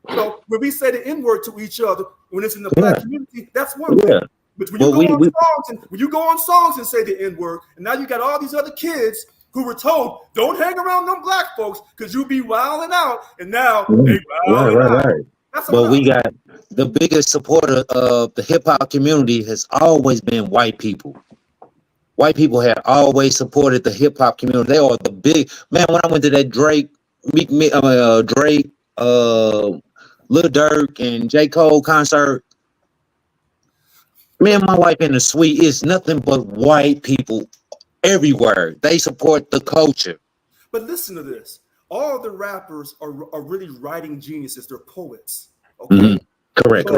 So when we say the N-word to each other, when it's in the black community, that's one thing. But when you go on songs and say the N-word, and now you got all these other kids who were told, don't hang around them black folks because you'll be wilding out, and now they wilding out. That's well, we got the biggest supporter of the hip hop community has always been white people. White people have always supported the hip hop community. They are the big man. When I went to that Drake, Lil Durk, and J. Cole concert, me and my wife in the suite, it's nothing but white people everywhere. They support the culture. But listen to this. All the rappers are really writing geniuses. They're poets. Okay. Mm-hmm. Correct.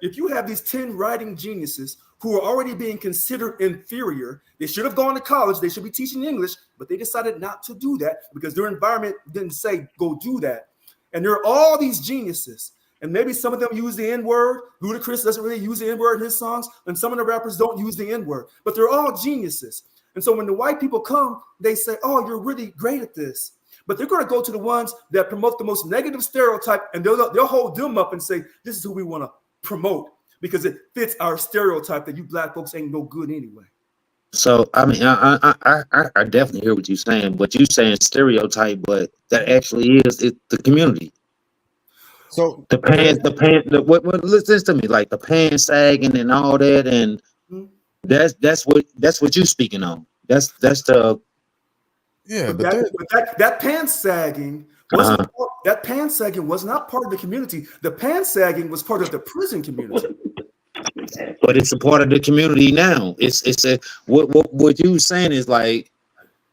If you have these 10 writing geniuses who are already being considered inferior, they should have gone to college. They should be teaching English, but they decided not to do that because their environment didn't say, go do that. And there are all these geniuses. And maybe some of them use the N-word. Ludacris doesn't really use the N-word in his songs. And some of the rappers don't use the N-word. But they're all geniuses. And so when the white people come, they say, oh, you're really great at this. But they're going to go to the ones that promote the most negative stereotype, and they'll hold them up and say, this is who we want to promote because it fits our stereotype that you black folks ain't no good anyway. So, I mean, I definitely hear what you're saying, but you're saying stereotype, but that actually is the community. So what listen to me, like the pants sagging and all that, and that's what you're speaking on. That's the that pants sagging wasn't that pants sagging was not part of the community. The pants sagging was part of the prison community. But it's a part of the community now. It's a what you saying is like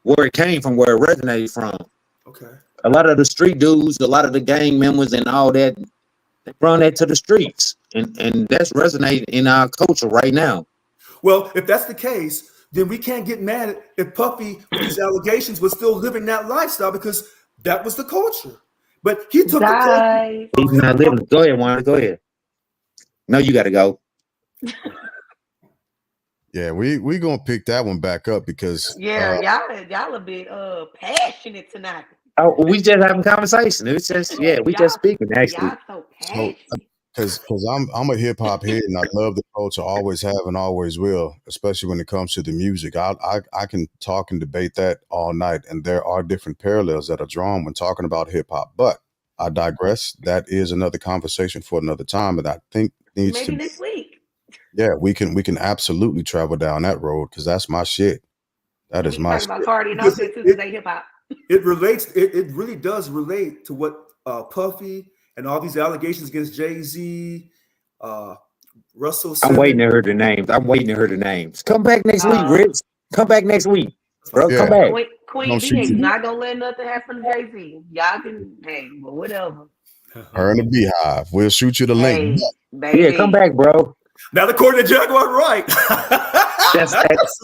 where it came from, where it resonated from. Okay. A lot of the street dudes, a lot of the gang members and all that, they brought that to the streets. And that's resonating in our culture right now. Well, if that's the case, then we can't get mad if Puffy, with these allegations, was still living that lifestyle because that was the culture. But he took the He's not living. Go ahead, Wanda. Go ahead. No, you got to go. Yeah, we gonna pick that one back up because y'all a bit passionate tonight. Oh, we just having conversation. It's just we just speaking actually. Y'all so passionate. Because I'm a hip hop head and I love the culture, always have and always will, especially when it comes to the music. I can talk and debate that all night, and there are different parallels that are drawn when talking about hip hop. But I digress. That is another conversation for another time, and I think needs maybe this week. Yeah, we can absolutely travel down that road because that's my shit. That is my shit. About Cardi and all that too, because they hip hop. It relates. It really does relate to what Puffy and all these allegations against Jay-Z, Russell. I'm waiting to hear the names. Come back next week, Rich. Come back next week, bro. Yeah. Come back. Queen B is not gonna let nothing happen to Jay-Z. Y'all can, but whatever. Her and the Beehive. We'll shoot you the link. Yeah, come back, bro. Now, according to Jaguar, right?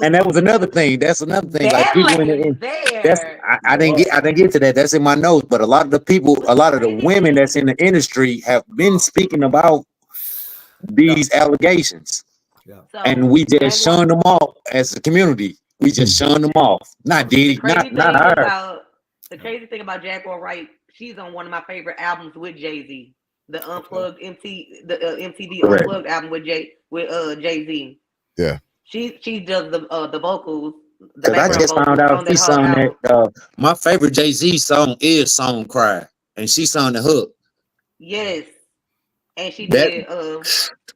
And that was another thing. That's another thing. Like people I didn't get to that. That's in my notes. But a lot of the women that's in the industry have been speaking about these allegations, and we just shun them off as a community. We just shun them off. Not Diddy, not her. The crazy thing about Jaguar Wright, she's on one of my favorite albums with Jay-Z. The Unplugged MTV Unplugged album with Jay-Z. Yeah. She does the vocals. Because I just found out she sung that. My favorite Jay-Z song is "Song Cry," and she sung the hook. Yes, and she did.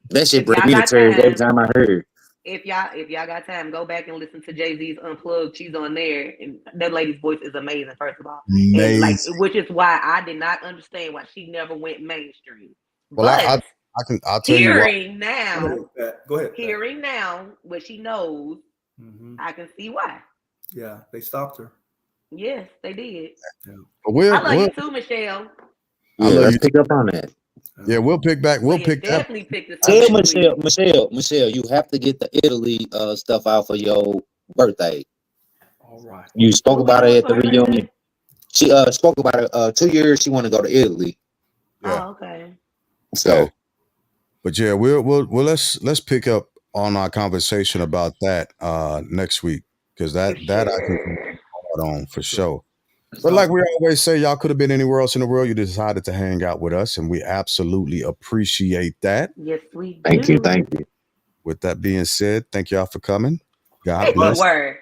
That shit bring me to tears every time I heard. If y'all got time, go back and listen to Jay-Z's Unplugged. She's on there, and that lady's voice is amazing. First of all, and which is why I did not understand why she never went mainstream. Well, I'll tell you what. Hearing now, Go ahead. hearing now what she knows, Mhm. I can see why. Yeah, they stopped her. Yes, they did. But I love you too, Michelle. Yeah, love let's you. pick up on that. Yeah, we'll pick back. We'll yeah, pick that. definitely pick this Tell up next week. Michelle, you have to get the Italy stuff out for your birthday. All right. You spoke What we about doing it at for the her reunion. birthday? She spoke about it 2 years. She want to go to Italy. Yeah. Oh, okay. So, But yeah, we'll let's pick up on our conversation about that next week, because that For I can sure. put on for sure. But like we always say, y'all could have been anywhere else in the world. You decided to hang out with us, and we absolutely appreciate that. Yes, we do. thank you. With that being said, thank y'all for coming. God 50 bless. word.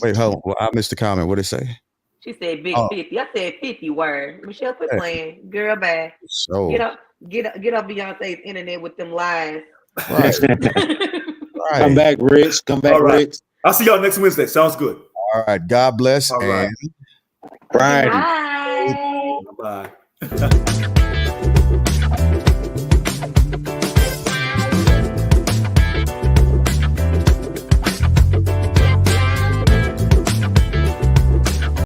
Wait, hold on. Well, I missed the comment. What did it say? She said big Oh. 50. I said 50 word. Michelle, quit Hey. playing. Girl, bye. So Get up Beyonce's internet with them lies. right, Come right. back, Rich. Come back, All right. Rich. I'll see y'all next Wednesday. Sounds good. All right. God bless All right. and Friday. Bye. Bye.